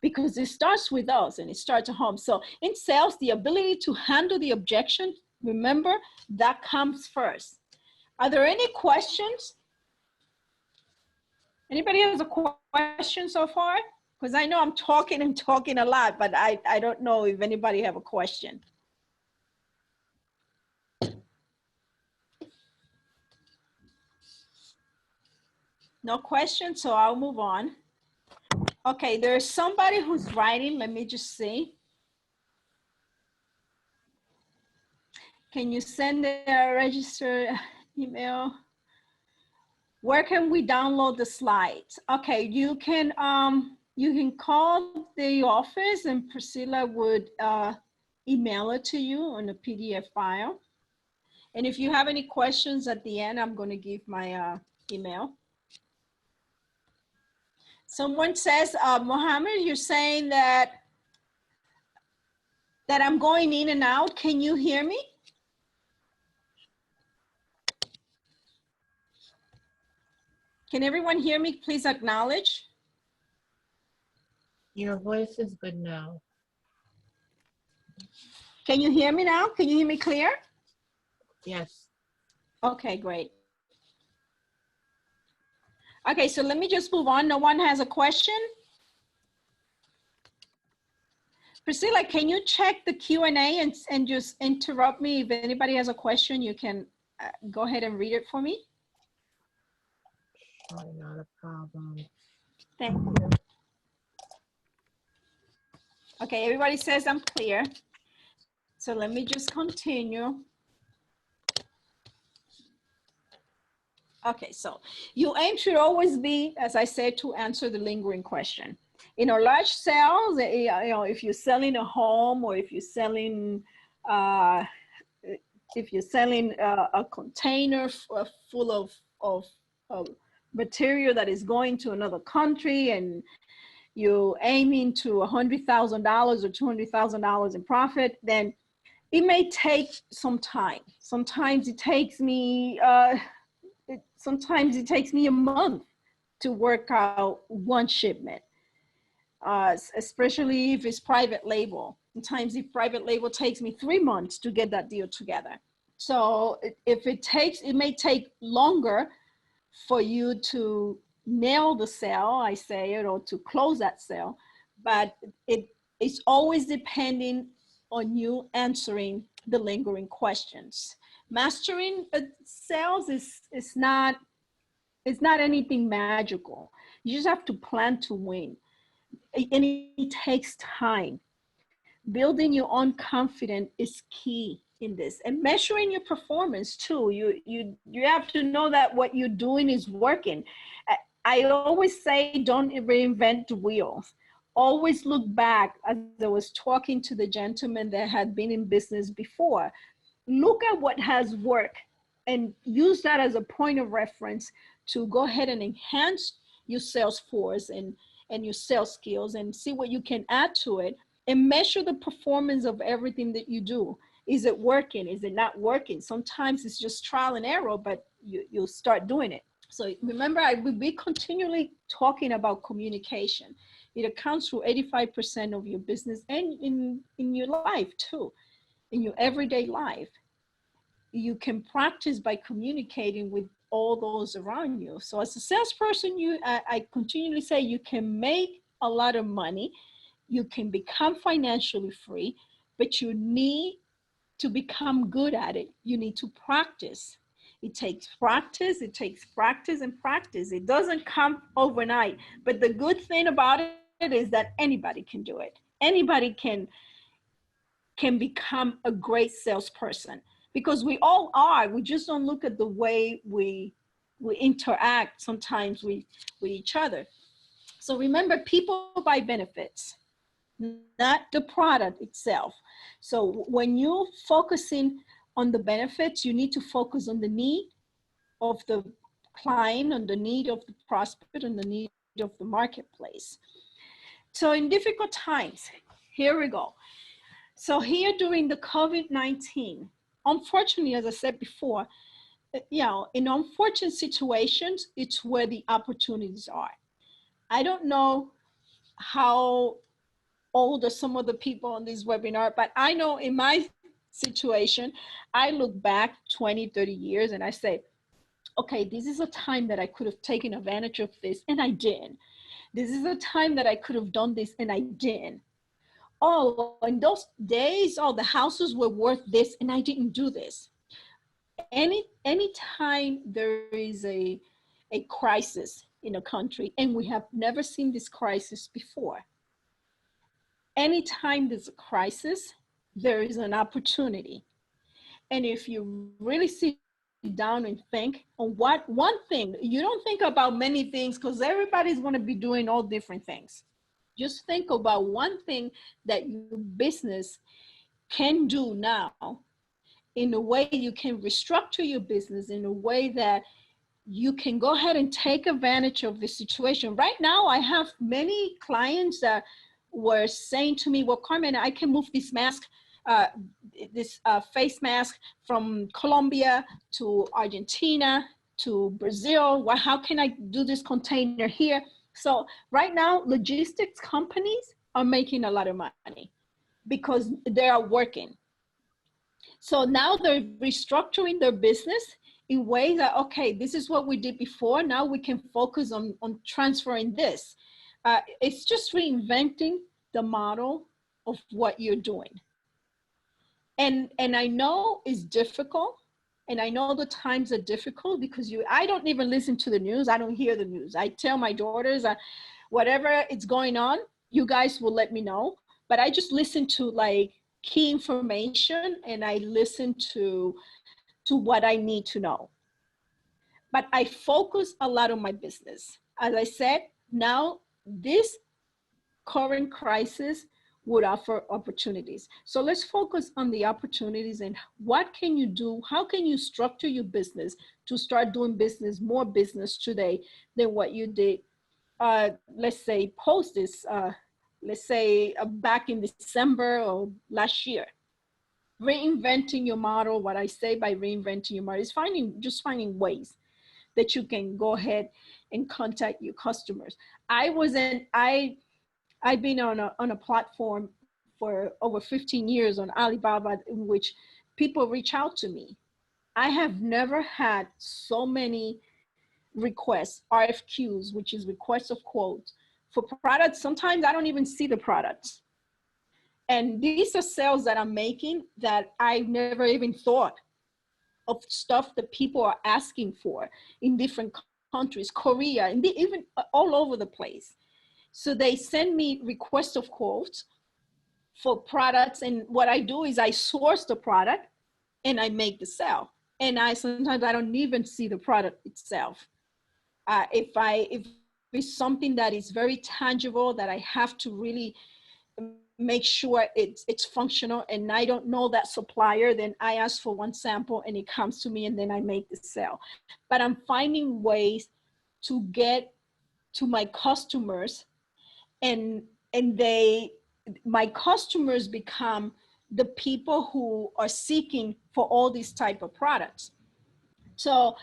because it starts with us and it starts at home. So in sales, the ability to handle the objection, remember, that comes first. Are there any questions? Anybody has a question so far? Because I know I'm talking a lot, but I don't know if anybody have a question. No questions, so I'll move on. Okay, there's somebody who's writing. Let me just see. Can you send a registered email? Where can we download the slides? Okay, you can call the office and Priscilla would email it to you on a PDF file. And if you have any questions at the end, I'm going to give my email. Someone says, Mohammed, you're saying that I'm going in and out. Can you hear me? Can everyone hear me? Please acknowledge. Your voice is good now. Can you hear me now? Can you hear me clear? Yes. Okay, great. Okay, so let me just move on. No one has a question? Priscilla, can you check the Q&A and just interrupt me? If anybody has a question, you can go ahead and read it for me. Sure, not a problem. Thank you. Okay, everybody says I'm clear. So let me just continue. Okay, so your aim should always be, as I said, to answer the lingering question. In our large sales, if you're selling a home or uh, if you're selling a container full of material that is going to another country, and you're aiming to $100,000 or $200,000 in profit, then it may take some time. Sometimes it takes me a month to work out one shipment, especially if it's private label. Sometimes if private label takes me 3 months to get that deal together. So it may take longer for you to nail the sale, I say it, or to close that sale, but it's always depending on you answering the lingering questions. Mastering sales is not anything magical. You just have to plan to win, and it takes time. Building your own confidence is key in this, and measuring your performance too. You have to know that what you're doing is working. I always say, don't reinvent the wheels. Always look back. As I was talking to the gentleman that had been in business before, look at what has worked and use that as a point of reference to go ahead and enhance your sales force and your sales skills, and see what you can add to it, and measure the performance of everything that you do. Is it working? Is it not working? Sometimes it's just trial and error, but you'll start doing it. So remember, I will be continually talking about communication. It accounts for 85% of your business, and in your life too, in your everyday life. You can practice by communicating with all those around you. So as a salesperson, I continually say you can make a lot of money, you can become financially free, but you need to become good at it. You need to practice. It takes practice, and practice. It doesn't come overnight. But the good thing about it is that anybody can do it. Anybody can become a great salesperson, because we all are. We just don't look at the way we interact sometimes with each other. So remember, people buy benefits, not the product itself. So when you're focusing on the benefits, you need to focus on the need of the client, on the need of the prospect, on the need of the marketplace. So in difficult times, here we go. So here during the COVID-19, unfortunately, as I said before, in unfortunate situations, it's where the opportunities are. I don't know how old are some of the people on this webinar, but I know in my situation, I look back 20, 30 years and I say, okay, this is a time that I could have taken advantage of this and I didn't. This is a time that I could have done this and I didn't. Oh, in those days, the houses were worth this and I didn't do this. Any time there is a crisis in a country, and we have never seen this crisis before, anytime there's a crisis, there is an opportunity. And if you really sit down and think on what one thing, you don't think about many things because everybody's going to be doing all different things. Just think about one thing that your business can do now, in a way you can restructure your business in a way that you can go ahead and take advantage of the situation. Right now, I have many clients that were saying to me, well, Carmen, I can move this mask, this face mask from Colombia to Argentina to Brazil. Well, how can I do this container here? So right now, logistics companies are making a lot of money because they are working. So now they're restructuring their business in ways that, okay, this is what we did before. Now we can focus on transferring this. It's just reinventing the model of what you're doing. And I know it's difficult. And I know the times are difficult because I don't even listen to the news. I don't hear the news. I tell my daughters, whatever is going on, you guys will let me know. But I just listen to like key information, and I listen to what I need to know. but I focus a lot on my business. As I said, now this current crisis would offer opportunities. So let's focus on the opportunities and what can you do? How can you structure your business to start doing business, more business today than what you did, let's say post this, let's say back in December or last year. Reinventing your model, what I say by reinventing your model is finding ways that you can go ahead and contact your customers. I've been on a platform for over 15 years on Alibaba in which people reach out to me. I have never had so many requests, RFQs, which is requests of quotes for products. Sometimes I don't even see the products. And these are sales that I'm making that I never even thought of, stuff that people are asking for in different countries, Korea, and even all over the place. So they send me requests of quotes for products. And what I do is I source the product and I make the sale. And sometimes I don't even see the product itself. If it's something that is very tangible that I have to really make sure it's functional and I don't know that supplier, then I ask for one sample and it comes to me and then I make the sale. But I'm finding ways to get to my customers, and my customers become the people who are seeking for all these type of products. So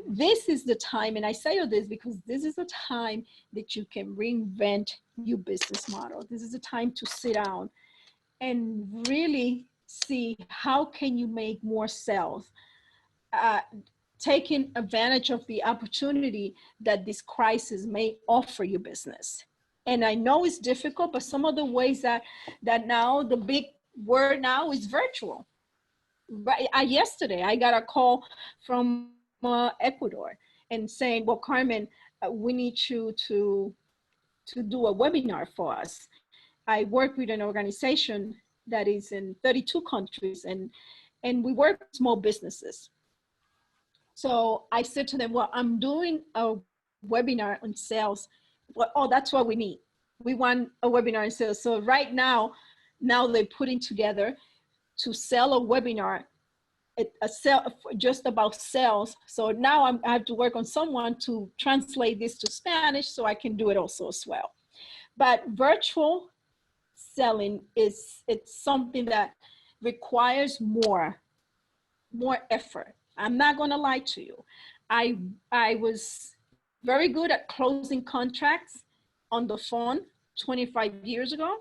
this is the time, and I say all this because this is the time that you can reinvent your business model. This is the time to sit down and really see how can you make more sales, taking advantage of the opportunity that this crisis may offer your business. And I know it's difficult, but some of the ways that now the big word now is virtual. Right, yesterday I got a call from Ecuador and saying, well, Carmen, we need you to do a webinar for us. I work with an organization that is in 32 countries and we work with small businesses. So I said to them, well, I'm doing a webinar on sales. Well, oh, that's what we need. We want a webinar on sales. So right now they're putting together to sell a webinar, a sell just about sales. So now I have to work on someone to translate this to Spanish so I can do it also as well. But virtual selling it's something that requires more effort. I'm not going to lie to you. I was very good at closing contracts on the phone 25 years ago,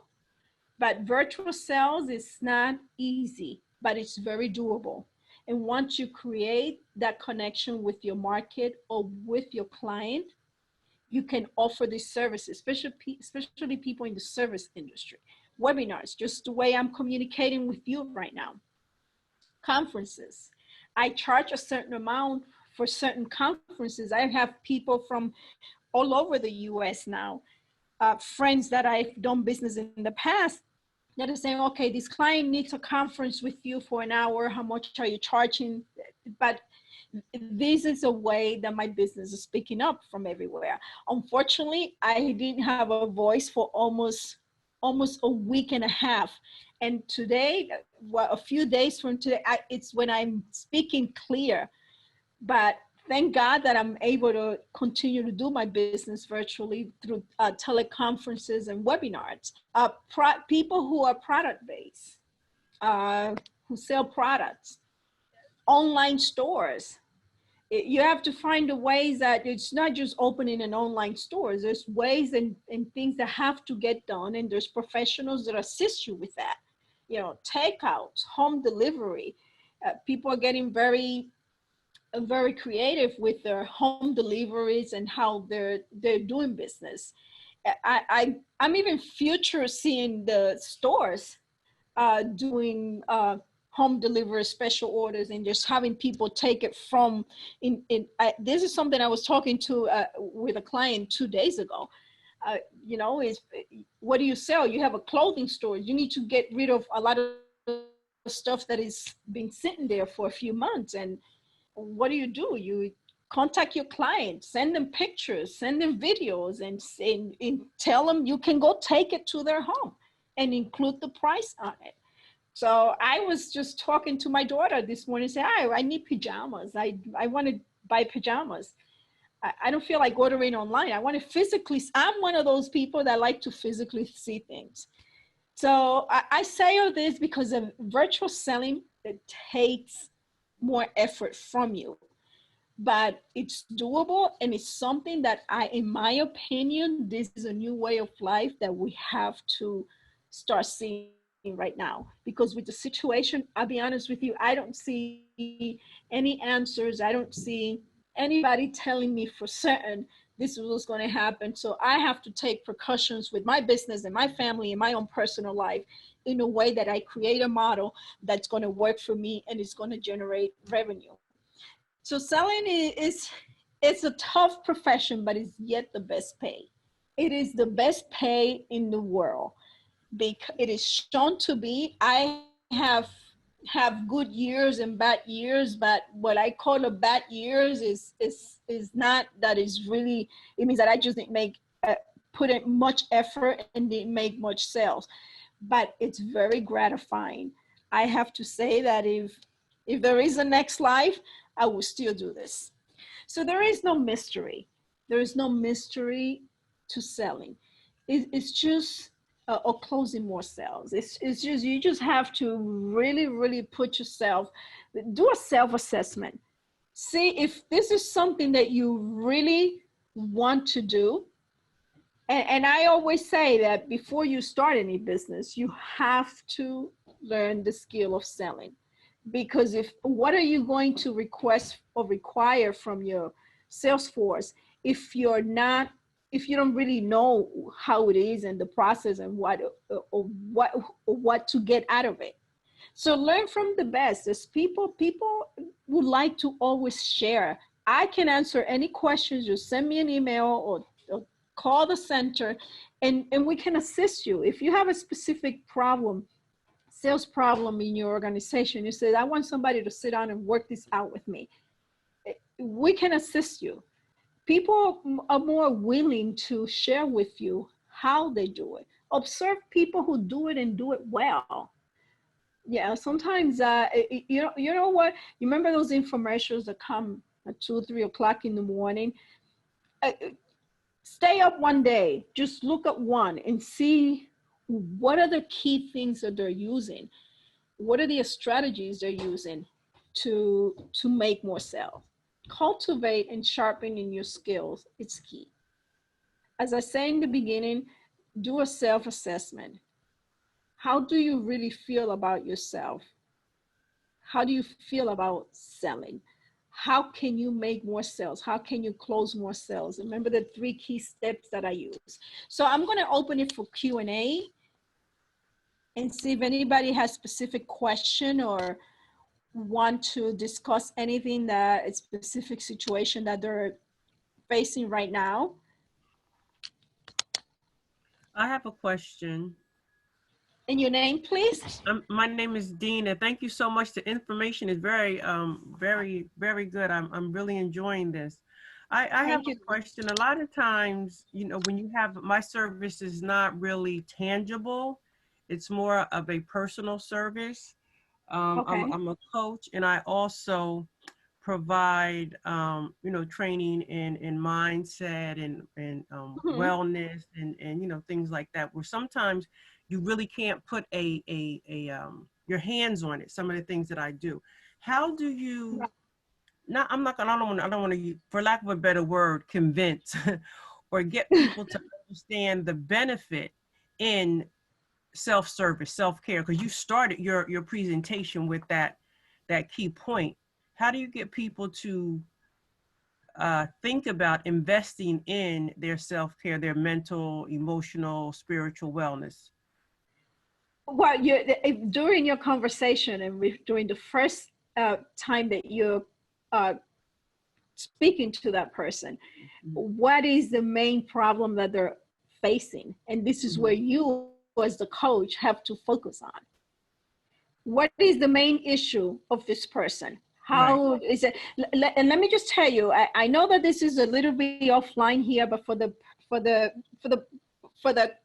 but virtual sales is not easy, but it's very doable. And once you create that connection with your market or with your client, you can offer these services, especially people in the service industry. Webinars, just the way I'm communicating with you right now. Conferences. I charge a certain amount for certain conferences. I have people from all over the US now, friends that I've done business in the past that are saying, okay, this client needs a conference with you for an hour. How much are you charging? But this is a way that my business is picking up from everywhere. Unfortunately, I didn't have a voice for almost a week and a half. And today, well, a few days from today, it's when I'm speaking clear. But thank God that I'm able to continue to do my business virtually through teleconferences and webinars. People who are product-based, who sell products, online stores. You have to find the ways that it's not just opening an online store. There's ways and things that have to get done, and there's professionals that assist you with that. You know, takeouts, home delivery. People are getting very creative with their home deliveries and how they're doing business. I'm even future seeing the stores doing home delivery special orders and just having people take it from this is something I was talking to with a client 2 days ago. You know, is what do you sell? You have a clothing store. You need to get rid of a lot of stuff that is been sitting there for a few months. And what do? You contact your clients, send them pictures, send them videos, and tell them you can go take it to their home and include the price on it. So I was just talking to my daughter this morning, say, I need pajamas. I want to buy pajamas. I don't feel like ordering online. I want to physically, I'm one of those people that like to physically see things. So I say all this because of virtual selling, it takes more effort from you, but it's doable, and it's something that in my opinion, this is a new way of life that we have to start seeing right now. Because with the situation, I'll be honest with you, I don't see any answers. I don't see anybody telling me for certain this is what's going to happen. So I have to take precautions with my business and my family and my own personal life in a way that I create a model that's going to work for me and it's going to generate revenue. So selling it's a tough profession, but it's yet the best pay. It is the best pay in the world because it is shown to be. I have good years and bad years, but what I call a bad years is not that is really, it means that I just didn't put in much effort and didn't make much sales, but it's very gratifying. I have to say that if there is a next life, I will still do this. So there is no mystery. There is no mystery to selling. It's just or closing more sales. It's just, you just have to really, really put yourself, do a self-assessment. See if this is something that you really want to do. And I always say that before you start any business, you have to learn the skill of selling. Because what are you going to request or require from your sales force if you don't really know how it is and the process and what to get out of it? So learn from the best. There's people would like to always share. I can answer any questions. Just send me an email or call the center, and we can assist you. If you have a specific problem, sales problem in your organization, you say, I want somebody to sit down and work this out with me, we can assist you. People are more willing to share with you how they do it. Observe people who do it and do it well. Yeah, sometimes, you know what? You remember those infomercials that come at 2 or 3 o'clock in the morning? Stay up one day, just look at one and see what are the key things that they're using. What are the strategies they're using to make more sales? Cultivate and sharpen in your skills. It's key. As I say in the beginning, do a self-assessment. How do you really feel about yourself? How do you feel about selling? How can you make more sales? How can you close more sales? Remember the 3 key steps that I use. So I'm going to open it for Q&A and see if anybody has specific question or want to discuss anything that a specific situation that they're facing right now. I have a question. And your name, please? My name is Dina. Thank you so much. The information is very, very good. I'm really enjoying this. I have a question. A lot of times, when you have, my service is not really tangible. It's more of a personal service. Okay. I'm a coach, and I also provide, training in mindset and wellness and things like that, where sometimes you really can't put your hands on it. Some of the things that I do. How do you? I don't want to, for lack of a better word, convince or get people to understand the benefit in self-service, self-care, because you started your presentation with that key point. How do you get people to think about investing in their self-care, their mental, emotional, spiritual wellness? Well, during your conversation and during the first time that you're speaking to that person, what is the main problem that they're facing? And this is where you, as the coach, have to focus on. What is the main issue of this person? How is it? And let me just tell you, I know that this is a little bit offline here, but for the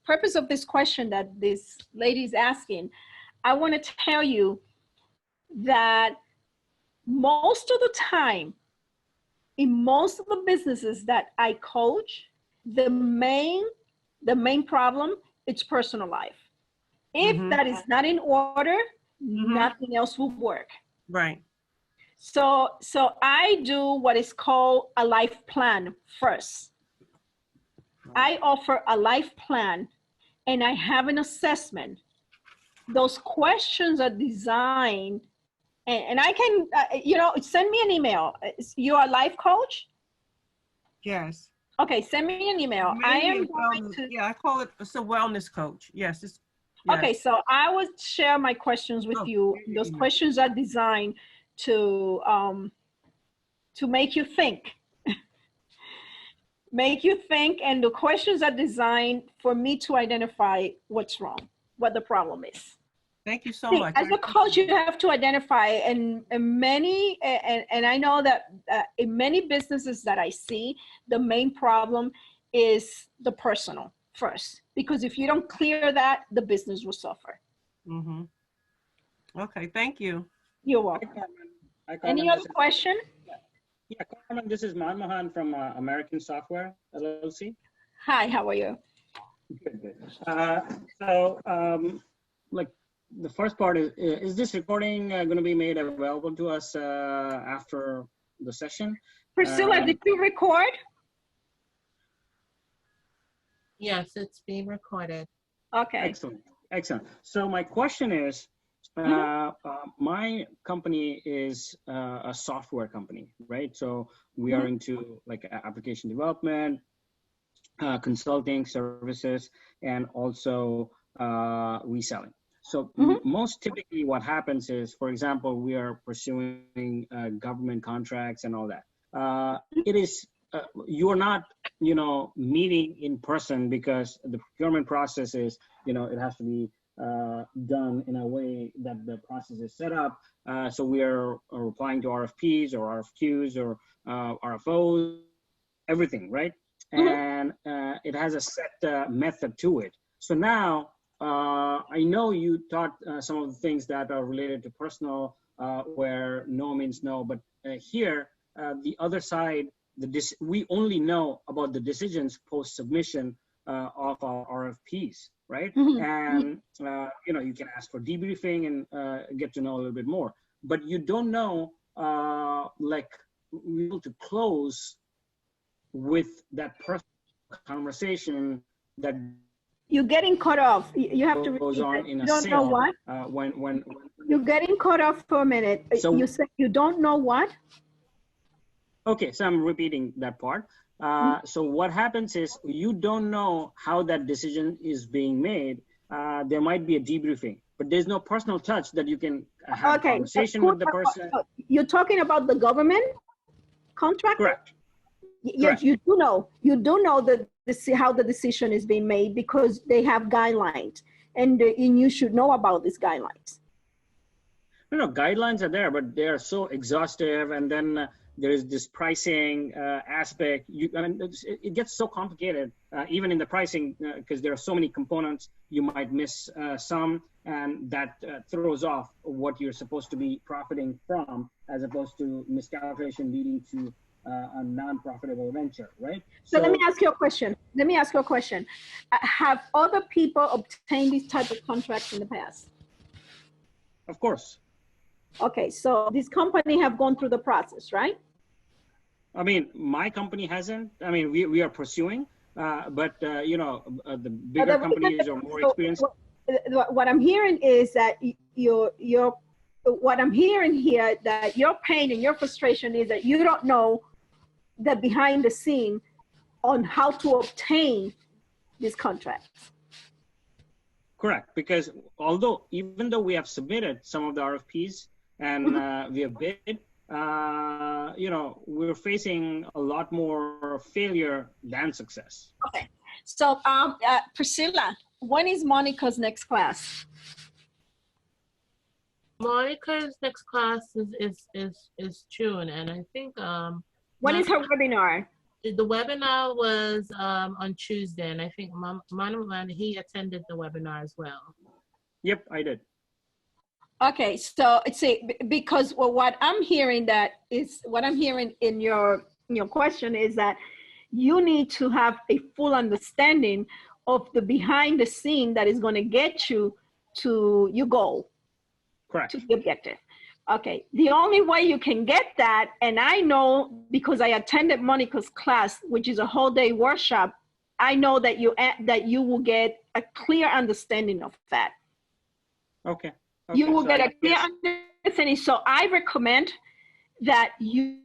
purpose of this question that this lady is asking, I want to tell you that most of the time, in most of the businesses that I coach, the main problem, it's personal life. If that is not in order, nothing else will work. Right. So I do what is called a life plan first. I offer a life plan and I have an assessment. Those questions are designed, and I can, send me an email. You're a life coach? Yes. Okay, send me an email. I am going to. Yeah, I call it, it's a wellness coach. Yes. Yes. Okay, so I would share my questions with you. Those questions are designed to make you think. Make you think, and the questions are designed for me to identify what's wrong, what the problem is. Thank you so See, much. as a coach, you have to identify, and many, and I know that in many businesses that I see, the main problem is the personal first, because if you don't clear that, the business will suffer. Mm-hmm. Okay, thank you. You're welcome. Hi, Carmen. Any other question? Yeah, Carmen, this is Manmohan from American Software LLC. Hi, how are you? Good. So, like the first part is this recording going to be made available to us after the session? Priscilla, did you record? Yes, it's being recorded. Okay. Excellent. So my question is, my company is a software company, right? So we are into like application development, consulting services, and also reselling. So most typically what happens is, for example, we are pursuing government contracts and all that. It is, you're not, meeting in person because the procurement process is, it has to be done in a way that the process is set up. So we are replying to RFPs or RFQs or RFOs, everything, right? And it has a set method to it. So now, I know you taught some of the things that are related to personal, where no means no, but here, the other side, we only know about the decisions post-submission of our RFPs, right? And, you can ask for debriefing and get to know a little bit more, but you don't know, like, we're able to close with that personal conversation that You're getting cut off. You have to goes repeat on that. in You a don't know sale. what? When You're getting cut off for a minute. So- you said you don't know what? Okay, so I'm repeating that part. So what happens is you don't know how that decision is being made. There might be a debriefing, but there's no personal touch that you can have a conversation with the person. You're talking about the government contract? Correct. Yes, Correct. you do know. You do know that how the decision is being made because they have guidelines, and you should know about these guidelines. No, guidelines are there, but they are so exhaustive, and then there is this pricing aspect. It gets so complicated, even in the pricing, because there are so many components. You might miss some, and that throws off what you're supposed to be profiting from, as opposed to miscalculation leading to a non-profitable venture, right? So let me ask you a question. Have other people obtained these type of contracts in the past? Of course. Okay, so this company have gone through the process, right? I mean, my company hasn't. I mean, we are pursuing, but the bigger companies are more experienced. What I'm hearing is that what I'm hearing here, that your pain and your frustration is that you don't know the behind the scene on how to obtain these contracts. Correct, because even though we have submitted some of the RFPs and we have bid, we're facing a lot more failure than success. Okay, so Priscilla, when is Monica's next class? Monica's next class is June, and I think When is her webinar? the webinar was on Tuesday, and I think Manuel, he attended the webinar as well. Yep, I did. Okay, so see, because what I'm hearing in your question is that you need to have a full understanding of the behind the scene that is going to get you to your goal. Correct. To the objective. Okay, the only way you can get that, and I know because I attended Monica's class, which is a whole day workshop, I know that you will get a clear understanding of that. Okay. You will So get I a clear guess- understanding. So I recommend that you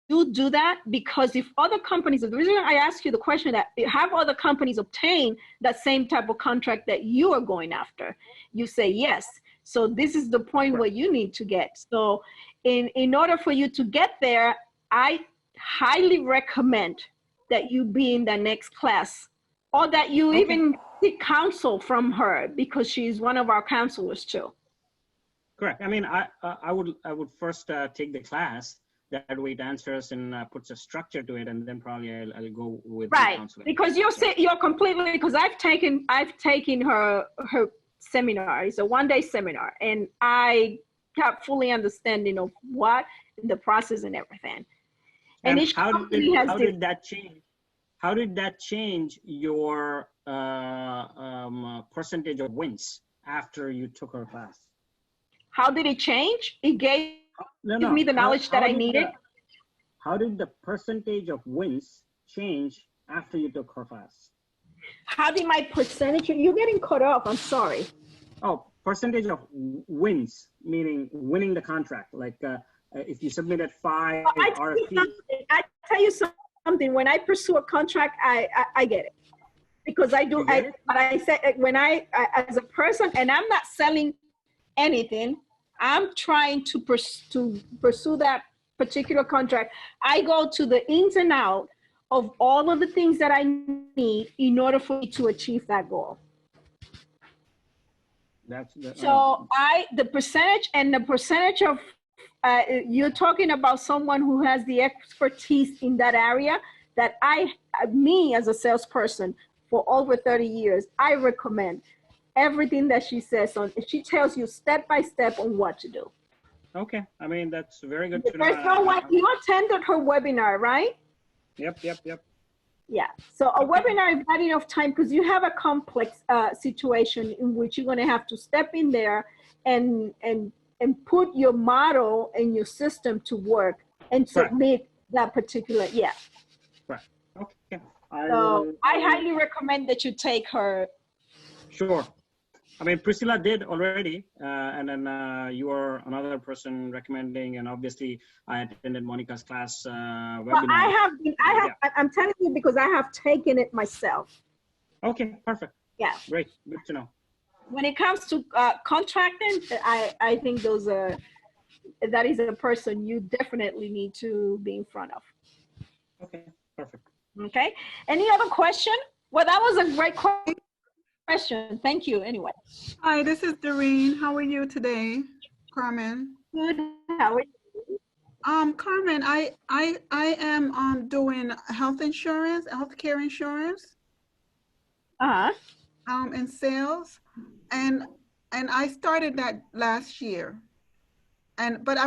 do that, because if other companies, the reason I ask you the question, that have other companies obtain that same type of contract that you are going after, you say yes. So this is the point where you need to get. So in order for you to get there, I highly recommend that you be in the next class, or that you even seek counsel from her, because she's one of our counselors too. Correct. I mean, I would first take the class. That way it answers and puts a structure to it, and then probably I'll go with the counseling. Because you're completely, because I've taken her seminar. It's a one-day seminar, and I got fully understanding of what the process and everything. And how did that change? How did that change your percentage of wins after you took her class? How did it change? It gave me the knowledge that I needed. How did the percentage of wins change after you took her class? How did my percentage? You're getting cut off. I'm sorry. Oh, percentage of wins, meaning winning the contract. Like if you submitted 5 RFPs. I tell you something. When I pursue a contract, I get it, because I do. But I say when I as a person, and I'm not selling anything, I'm trying to pursue that particular contract. I go to the ins and out of all of the things that I need in order for me to achieve that goal. The percentage of you're talking about someone who has the expertise in that area that me as a salesperson for over 30 years, I recommend everything that she says she tells you step by step on what to do. Okay, I mean, that's very good to know. You attended her webinar, right? Yep. Yeah, so a webinar is not enough time, because you have a complex situation in which you're gonna have to step in there and put your model and your system to work and submit that particular, Right, okay. So I highly recommend that you take her. Sure. I mean, Priscilla did already, and then you are another person recommending, and obviously I attended Monica's class webinar. Well, I'm telling you because I have taken it myself. Okay, perfect. Yeah. Great, good to know. When it comes to contracting, I think that is a person you definitely need to be in front of. Okay, perfect. Okay. Any other question? Well, that was a great question. Thank you. Anyway. Hi, this is Doreen. How are you today, Carmen? Good. How are you? Carmen, I am doing healthcare insurance. In sales, and I started that last year. But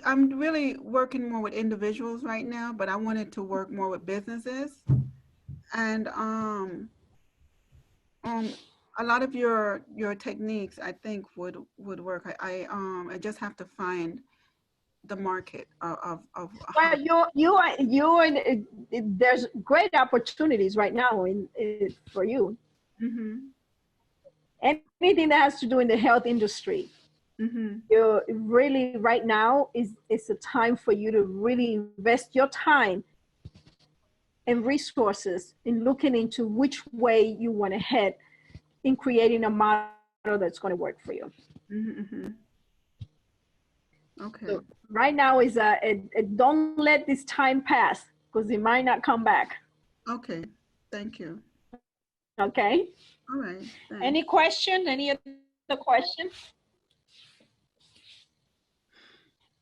I'm really working more with individuals right now, but I wanted to work more with businesses. And a lot of your techniques, I think, would work. I just have to find the market of well, you are there's great opportunities right now for you. Anything that has to do in the health industry. You're really right now is a time for you to really invest your time and resources in looking into which way you want to head in creating a model that's going to work for you. Okay. So right now is don't let this time pass, because it might not come back. Okay. Thank you. Okay. All right. Thanks. Any question? Any other question?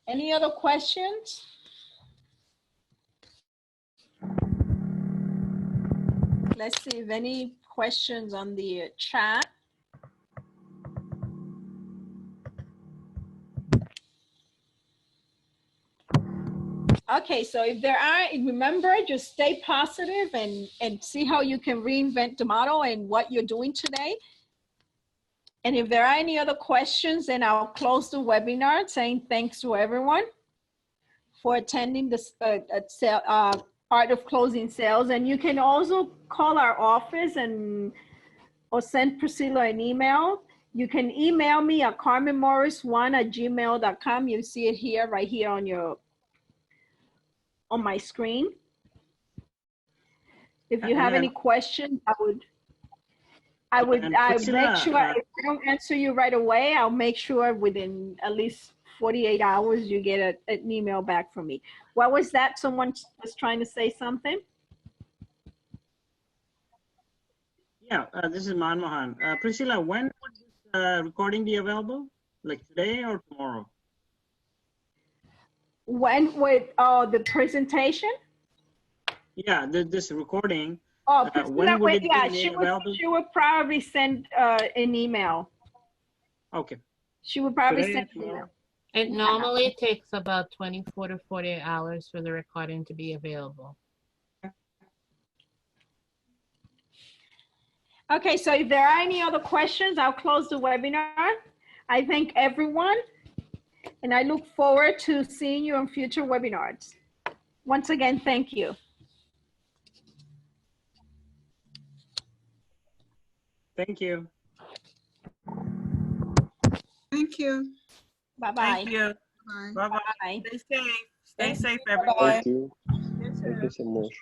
Any other questions? Let's see if any questions on the chat. Okay, so if there are, remember, just stay positive and see how you can reinvent the model and what you're doing today. And if there are any other questions, then I'll close the webinar saying thanks to everyone for attending this Art of Closing Sales. And you can also call our office or send Priscilla an email. You can email me at carmenmorris1@gmail.com. You see it here, right here on my screen. If you have any questions, I would make sure if I don't answer you right away, I'll make sure within at least 48 hours you get an email back from me. What was that? Someone was trying to say something? Yeah, this is Manmohan. Priscilla, when would this recording be available? Like today or tomorrow? When with the presentation? Yeah, this recording. Oh, when would it be yeah, made available? she would probably send an email. Okay. She would probably Today, send an tomorrow? email. It normally takes about 24 to 48 hours for the recording to be available. Okay, so if there are any other questions, I'll close the webinar. I thank everyone, and I look forward to seeing you on future webinars. Once again, thank you. Thank you. Thank you. Bye-bye. Thank you. Bye. Bye-bye. Bye. Stay safe. Stay safe, Bye-bye. everyone. Thank you. Thank you so much.